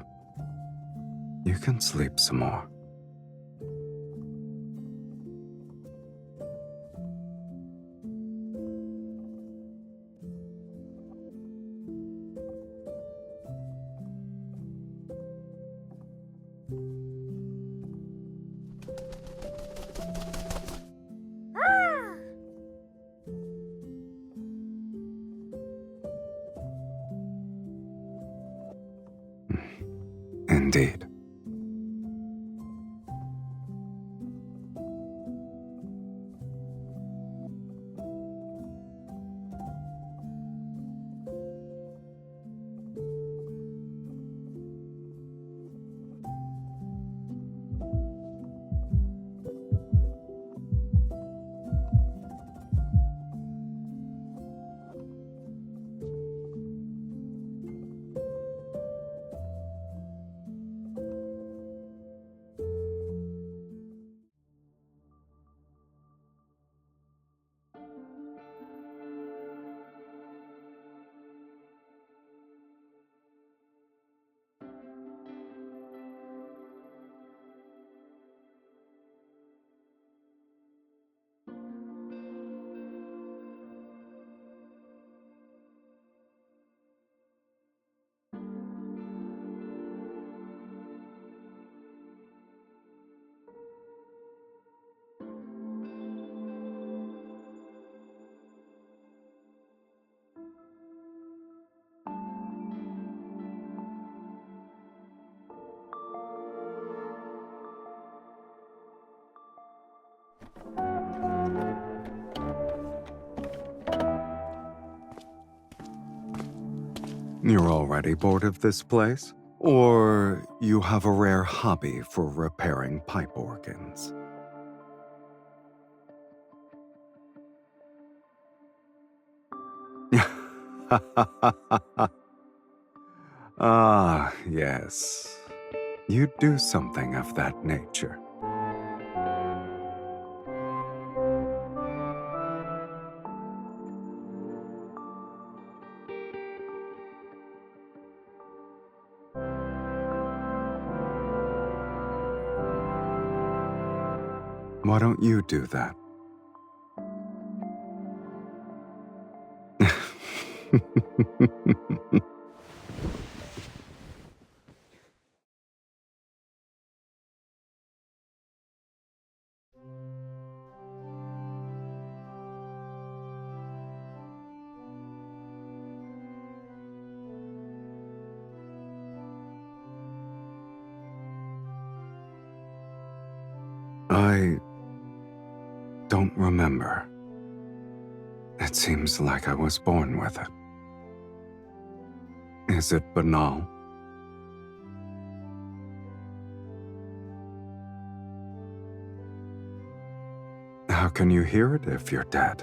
You can sleep some more. Indeed. You're already bored of this place? Or you have a rare hobby for repairing pipe organs? Ah, yes. You do something of that nature. Why don't you do that? I don't remember. It seems like I was born with it. Is it banal? How can you hear it if you're dead?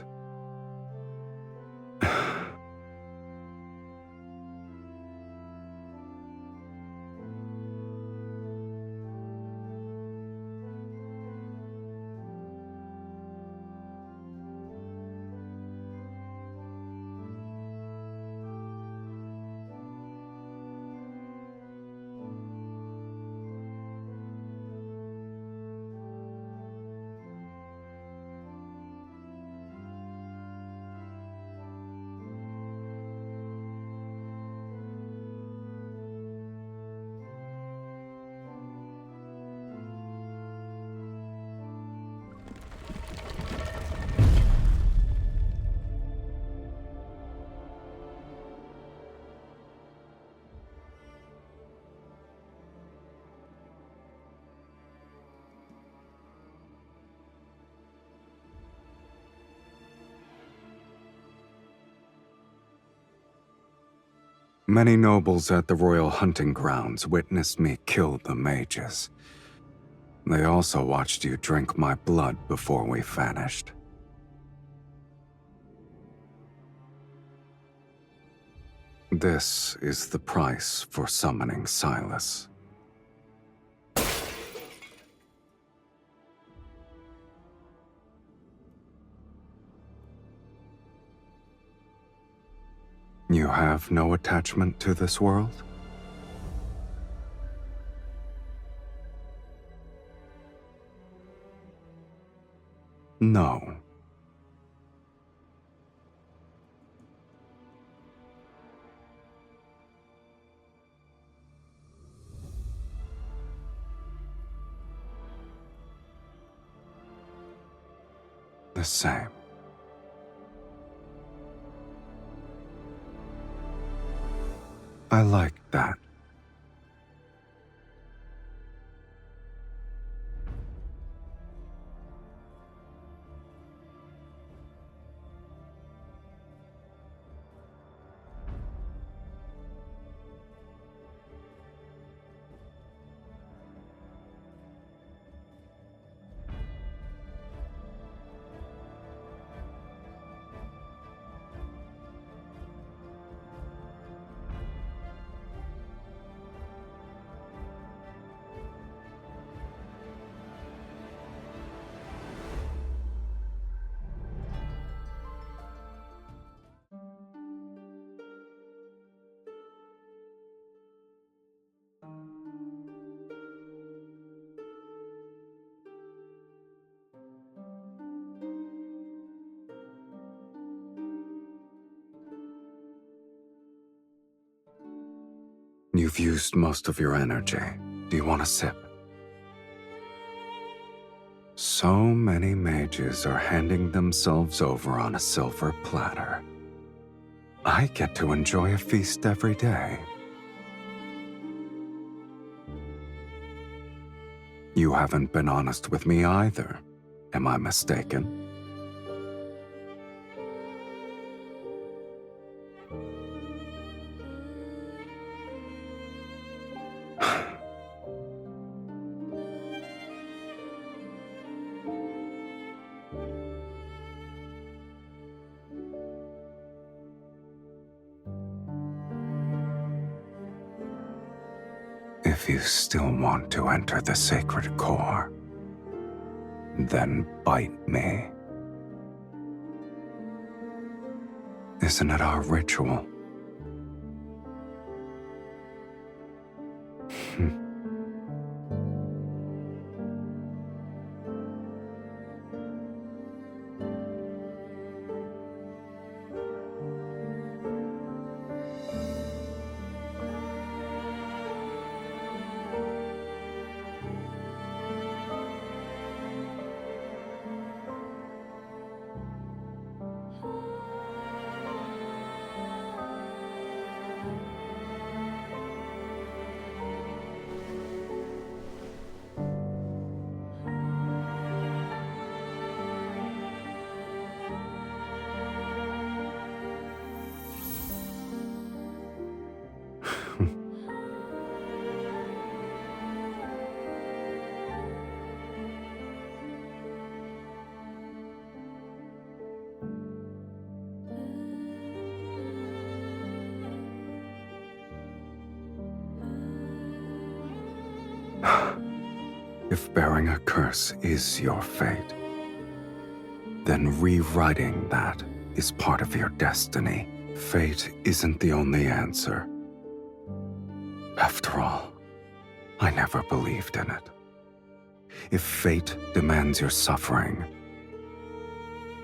Many nobles at the royal hunting grounds witnessed me kill the mages. They also watched you drink my blood before we vanished. This is the price for summoning Sylus. You have no attachment to this world? No. The same. I like that. You've used most of your energy. Do you want a sip? So many mages are handing themselves over on a silver platter. I get to enjoy a feast every day. You haven't been honest with me either. Am I mistaken? If you still want to enter the sacred core, then bite me. Isn't it our ritual? If bearing a curse is your fate, then rewriting that is part of your destiny. Fate isn't the only answer. After all, I never believed in it. If fate demands your suffering,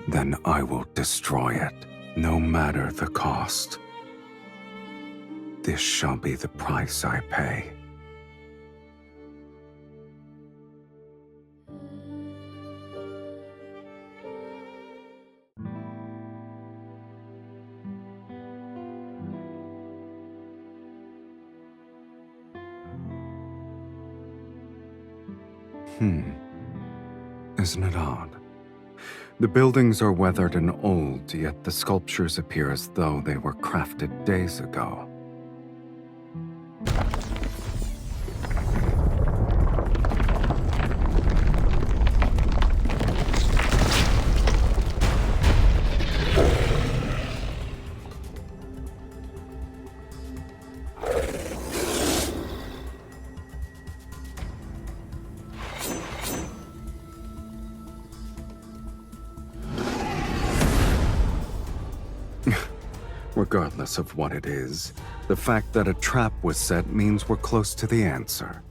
then I will destroy it, no matter the cost. This shall be the price I pay. Isn't it odd? The buildings are weathered and old, yet the sculptures appear as though they were crafted days ago. Regardless of what it is, the fact that a trap was set means we're close to the answer.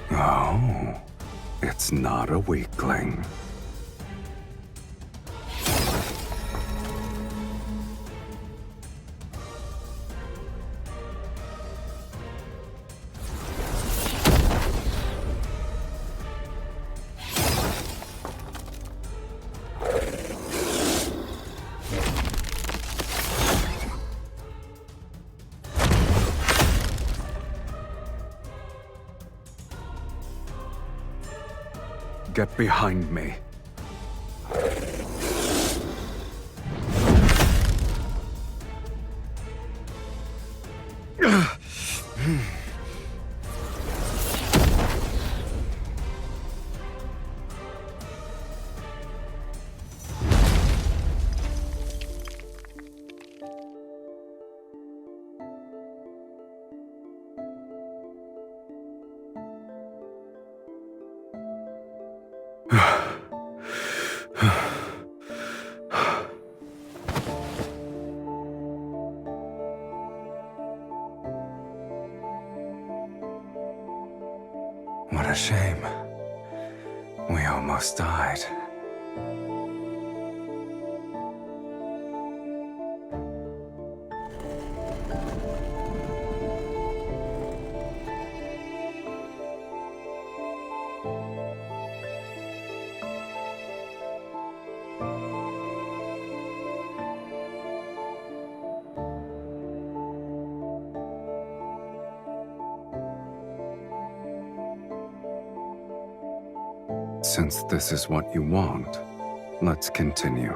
Oh, it's not a weakling. Get behind me. What a shame. We almost died. Since this is what you want, let's continue.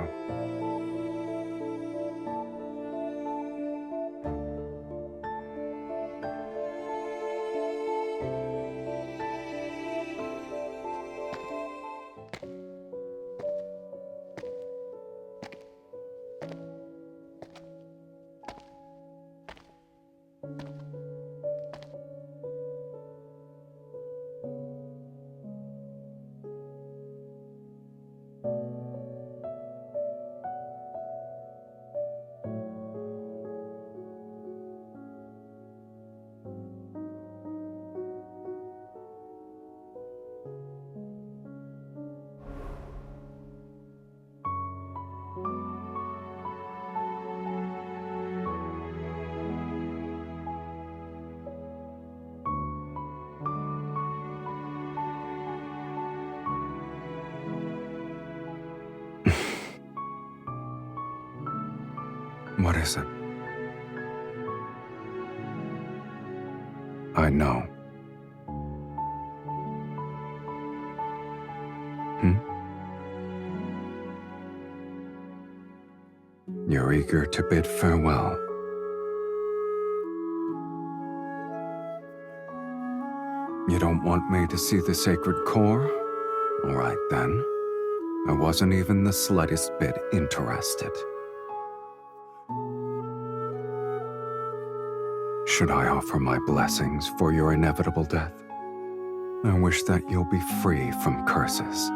What is it? I know. You're eager to bid farewell. You don't want me to see the sacred core? All right, then. I wasn't even the slightest bit interested. Should I offer my blessings for your inevitable death? I wish that you'll be free from curses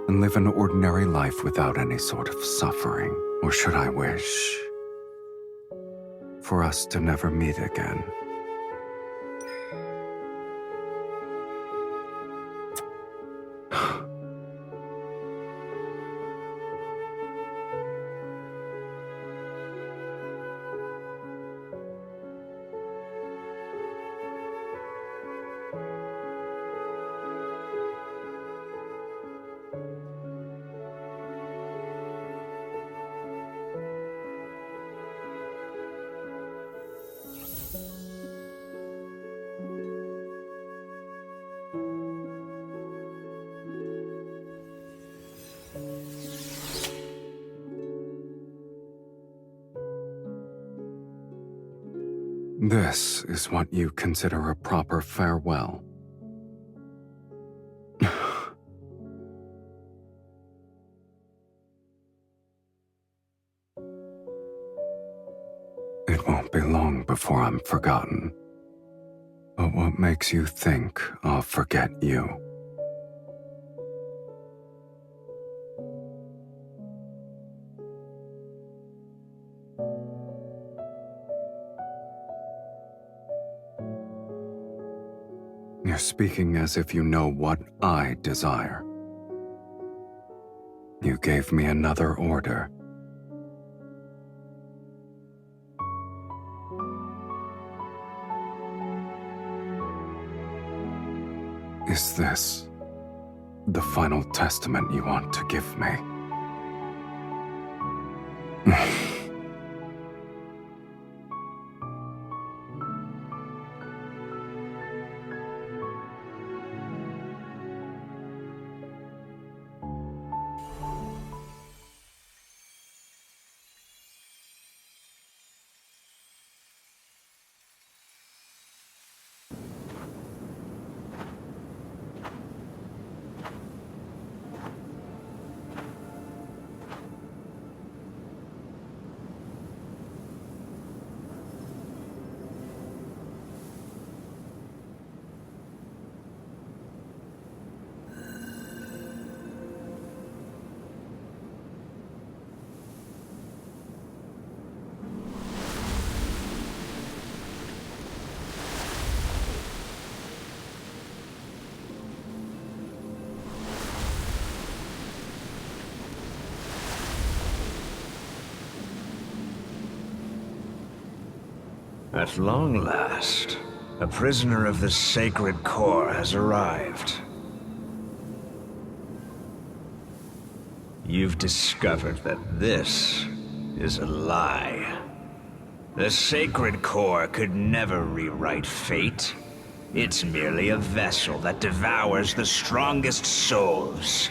and live an ordinary life without any sort of suffering. Or should I wish for us to never meet again? This is what you consider a proper farewell. It won't be long before I'm forgotten. But what makes you think I'll forget you? You're speaking as if you know what I desire. You gave me another order. Is this the final testament you want to give me? At long last, a prisoner of the Sacred Core has arrived. You've discovered that this is a lie. The Sacred Core could never rewrite fate. It's merely a vessel that devours the strongest souls.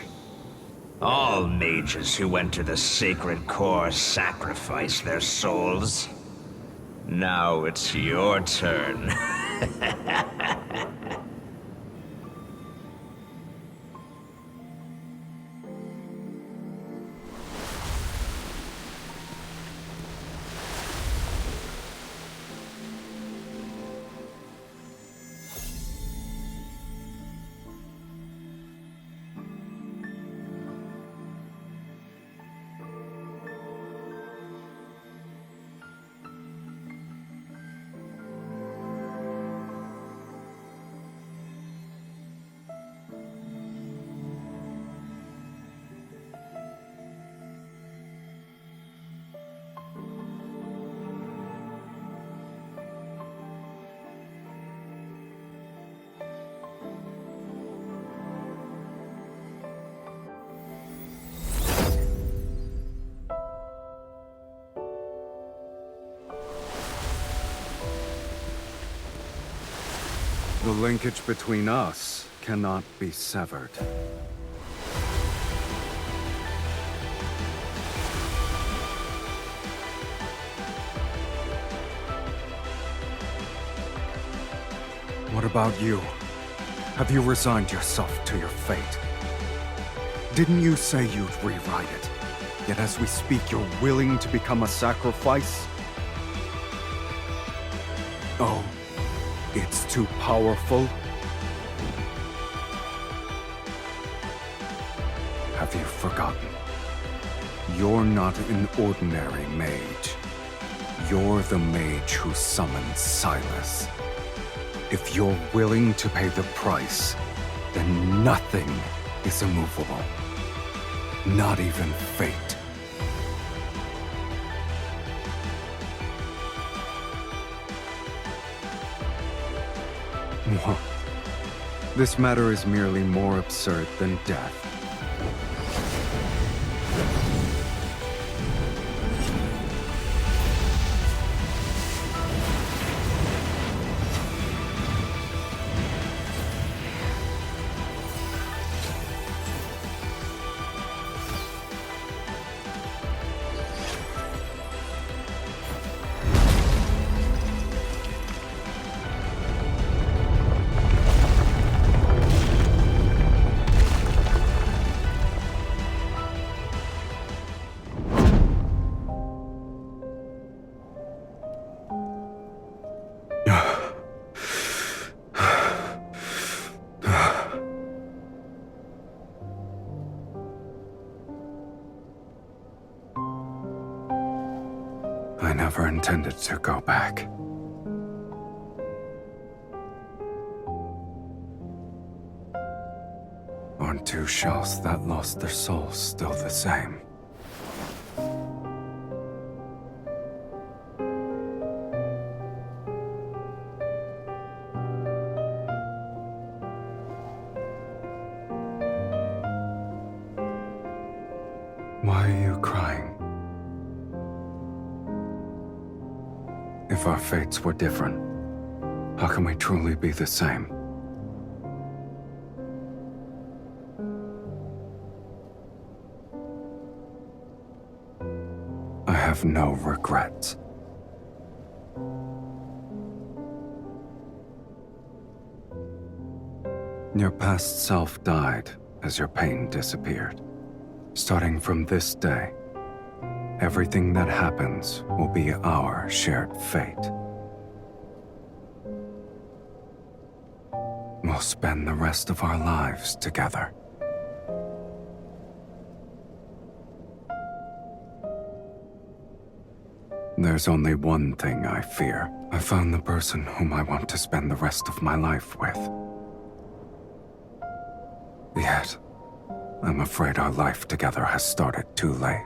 All mages who enter the Sacred Core sacrifice their souls. Now it's your turn. The linkage between us cannot be severed. What about you? Have you resigned yourself to your fate? Didn't you say you'd rewrite it? Yet as we speak, you're willing to become a sacrifice? Oh, it's too powerful? Have you forgotten? You're not an ordinary mage. You're the mage who summoned Sylus. If you're willing to pay the price, then nothing is immovable. Not even fate. What? This matter is merely more absurd than death. I never intended to go back. Aren't two shells that lost their souls still the same? Why are you crying? If our fates were different, how can we truly be the same? I have no regrets. Your past self died as your pain disappeared. Starting from this day, everything that happens will be our shared fate. We'll spend the rest of our lives together. There's only one thing I fear. I found the person whom I want to spend the rest of my life with. Yet, I'm afraid our life together has started too late.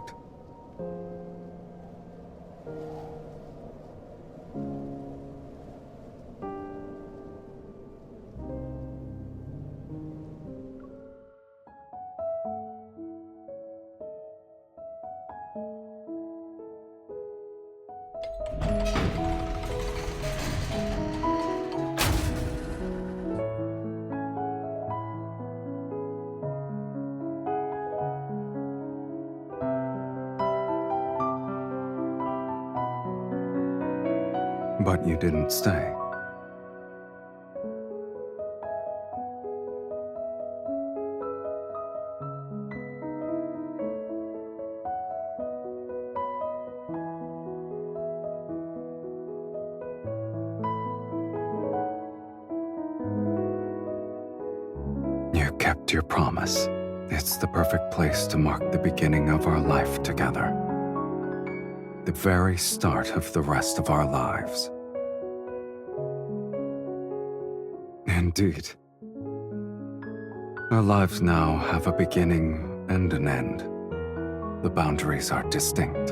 But you didn't stay. You kept your promise. It's the perfect place to mark the beginning of our life together. The very start of the rest of our lives. Indeed. Our lives now have a beginning and an end. The boundaries are distinct.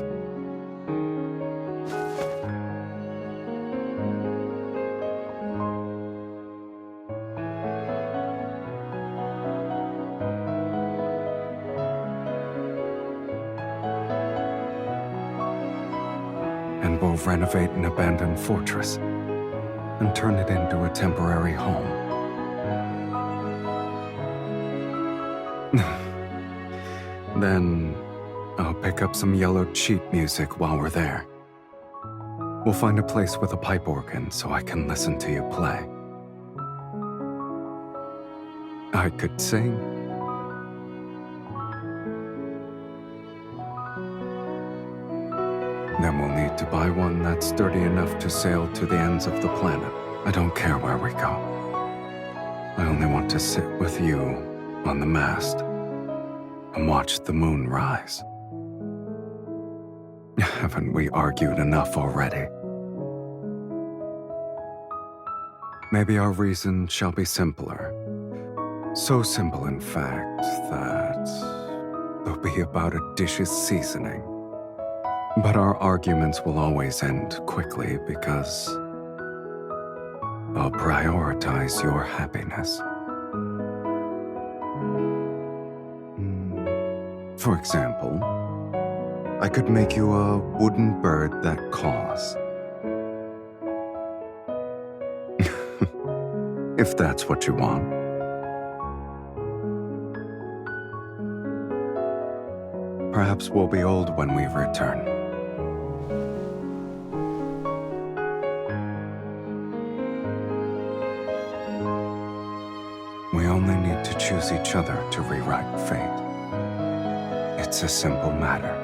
And we'll renovate an abandoned fortress and turn it into a temporary home. Then, I'll pick up some yellowed sheet music while we're there. We'll find a place with a pipe organ so I can listen to you play. I could sing. Then we'll need to buy one that's sturdy enough to sail to the ends of the planet. I don't care where we go. I only want to sit with you on the mast and watch the moon rise. Haven't we argued enough already? Maybe our reason shall be simpler. So simple, in fact, that they'll be about a dish's seasoning. But our arguments will always end quickly because I'll prioritize your happiness. For example, I could make you a wooden bird that caws. If that's what you want. Perhaps we'll be old when we return. We only need to choose each other to rewrite fate. It's a simple matter.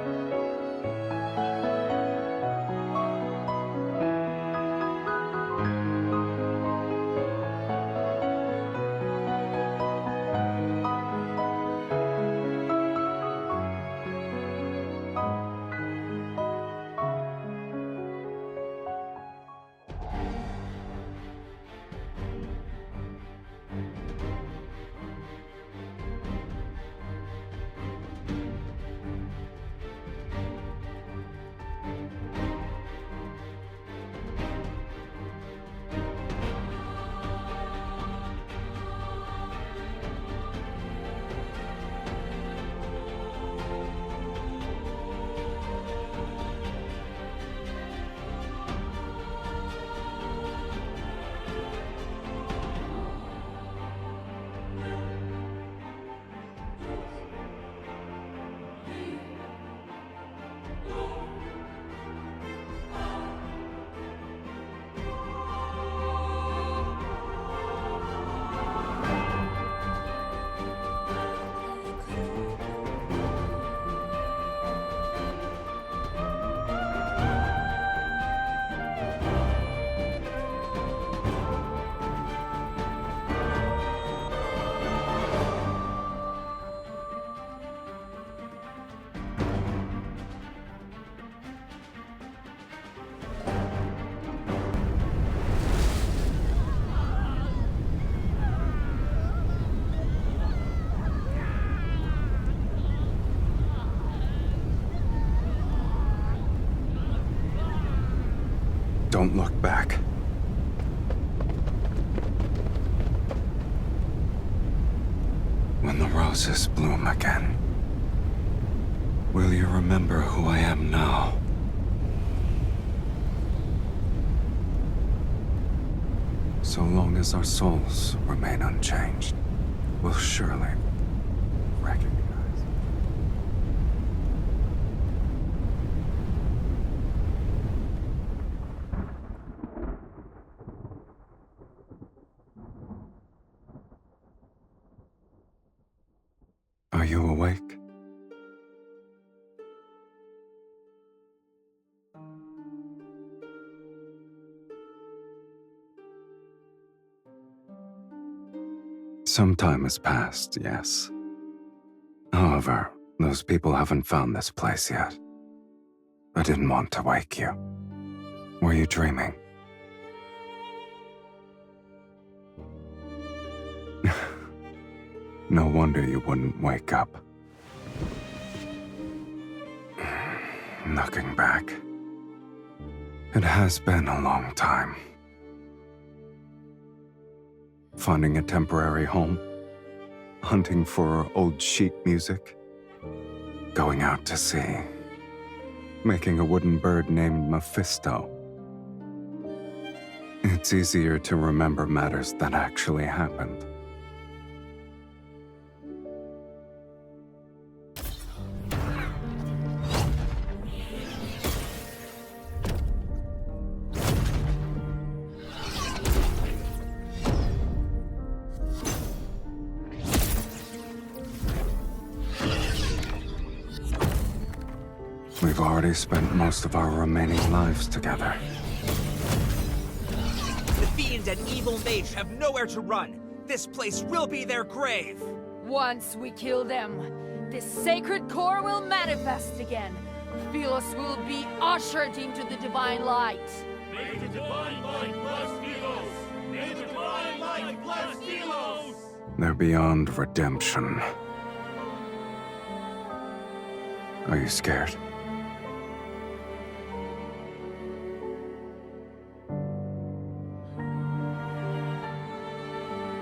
Don't look back. When the roses bloom again, will you remember who I am now? So long as our souls remain unchanged, we'll surely recognize. Are you awake? Some time has passed, yes. However, those people haven't found this place yet. I didn't want to wake you. Were you dreaming? No wonder you wouldn't wake up. Looking back, it has been a long time. Finding a temporary home, hunting for old sheet music, going out to sea, making a wooden bird named Mephisto. It's easier to remember matters that actually happened. We've already spent most of our remaining lives together. The fiend and evil mage have nowhere to run. This place will be their grave. Once we kill them, this sacred core will manifest again. Sylus will be ushered into the divine light. May the divine light bless Sylus! May the divine light bless Sylus! They're beyond redemption. Are you scared?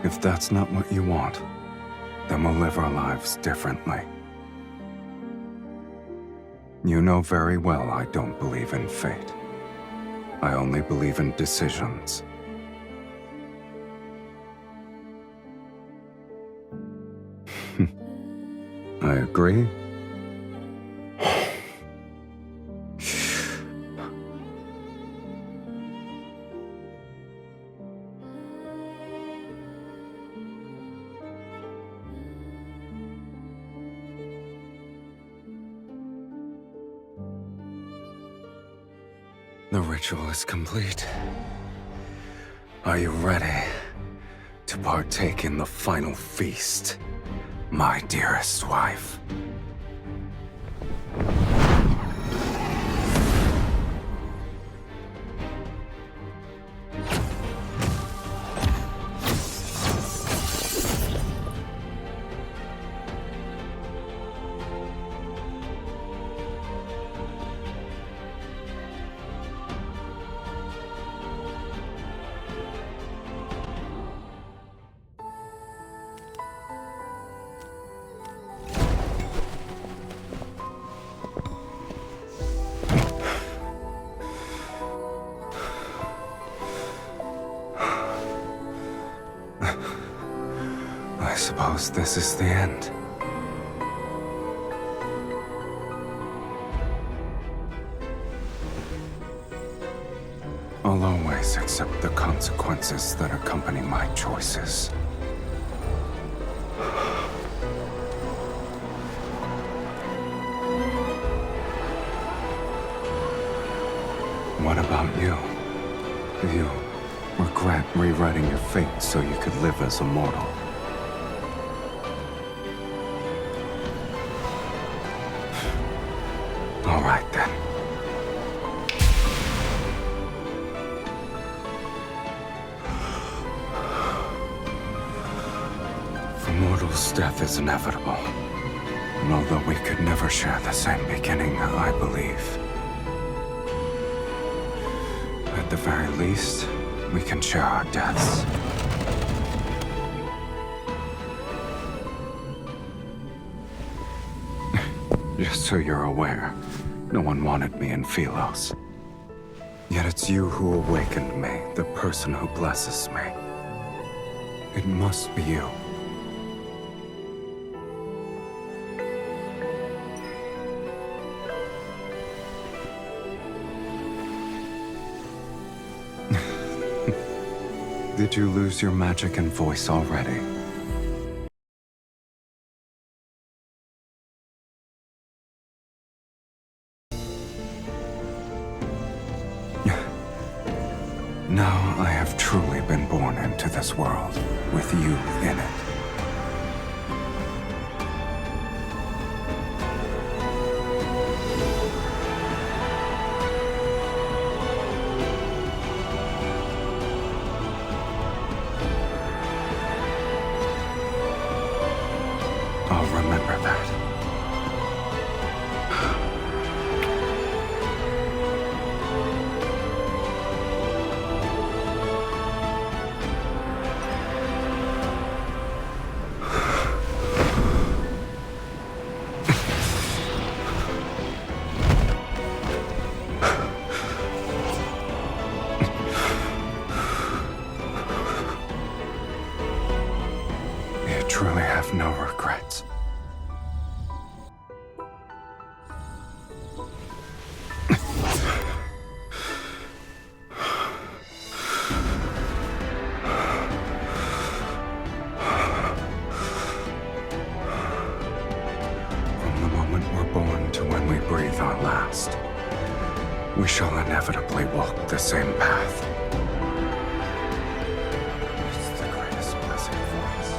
If that's not what you want, then we'll live our lives differently. You know very well I don't believe in fate. I only believe in decisions. I agree. The ritual is complete. Are you ready to partake in the final feast, my dearest wife? I suppose this is the end. I'll always accept the consequences that accompany my choices. What about you? Do you regret rewriting your fate so you could live as a mortal? All right, then. For mortals, death is inevitable. And although we could never share the same beginning, I believe, at the very least, we can share our deaths. Just so you're aware, no one wanted me in Philos. Yet it's you who awakened me, the person who blesses me. It must be you. Did you lose your magic and voice already? Now I have truly been born into this world, with you in it. I'll remember that. You truly have no regrets. From the moment we're born to when we breathe our last, we shall inevitably walk the same path. It's the greatest blessing for us.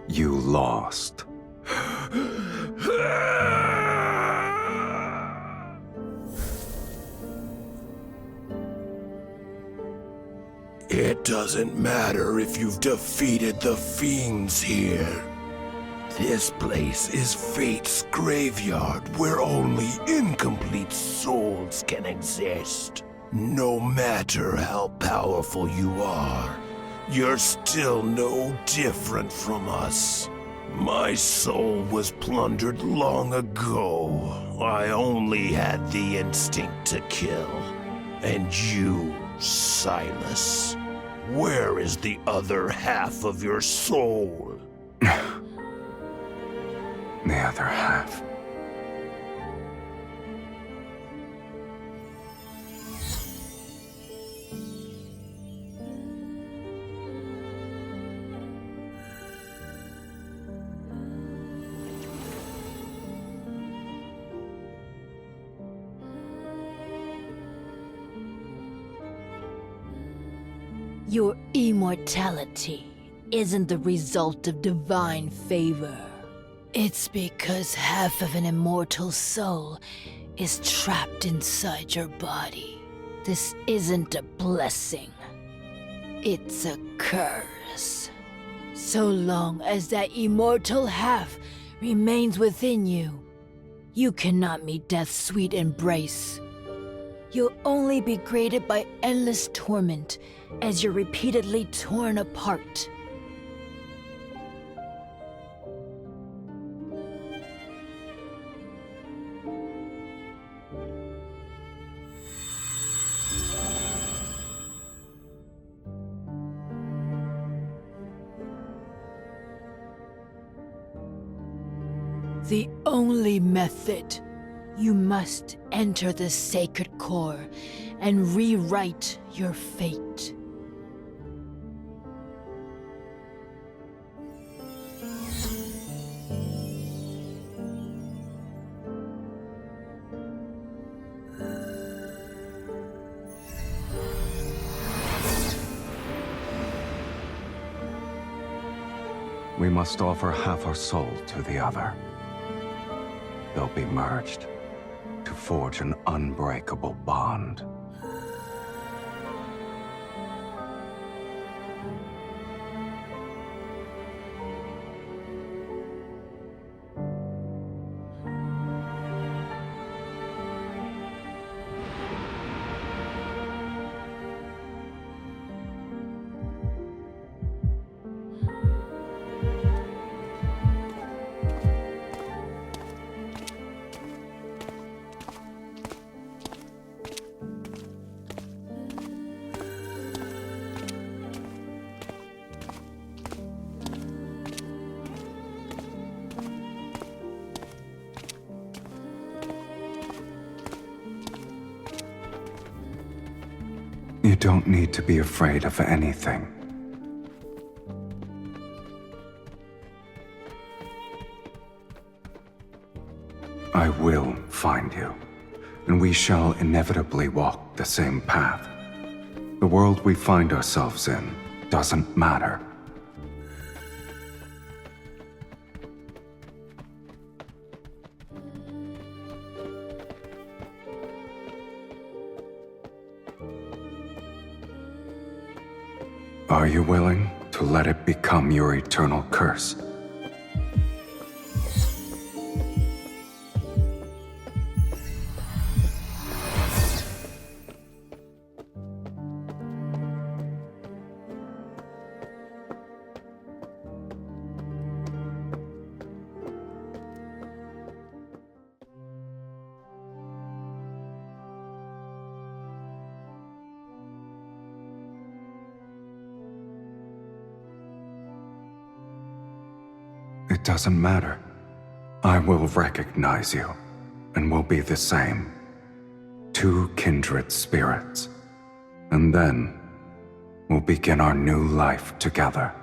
You lost. It doesn't matter if you've defeated the fiends here. This place is Fate's graveyard where only incomplete souls can exist. No matter how powerful you are, you're still no different from us. My soul was plundered long ago. I only had the instinct to kill. And you, Sylus, where is the other half of your soul? The other half. Your immortality isn't the result of divine favor. It's because half of an immortal soul is trapped inside your body. This isn't a blessing. It's a curse. So long as that immortal half remains within you, you cannot meet death's sweet embrace. You'll only be graded by endless torment as you're repeatedly torn apart. The only method. You must enter the sacred core and rewrite your fate. We must offer half our soul to the other. They'll be merged to forge an unbreakable bond. You don't need to be afraid of anything. I will find you, and we shall inevitably walk the same path. The world we find ourselves in doesn't matter. Are you willing to let it become your eternal curse? It doesn't matter. I will recognize you, and we'll be the same. Two kindred spirits. And then, we'll begin our new life together.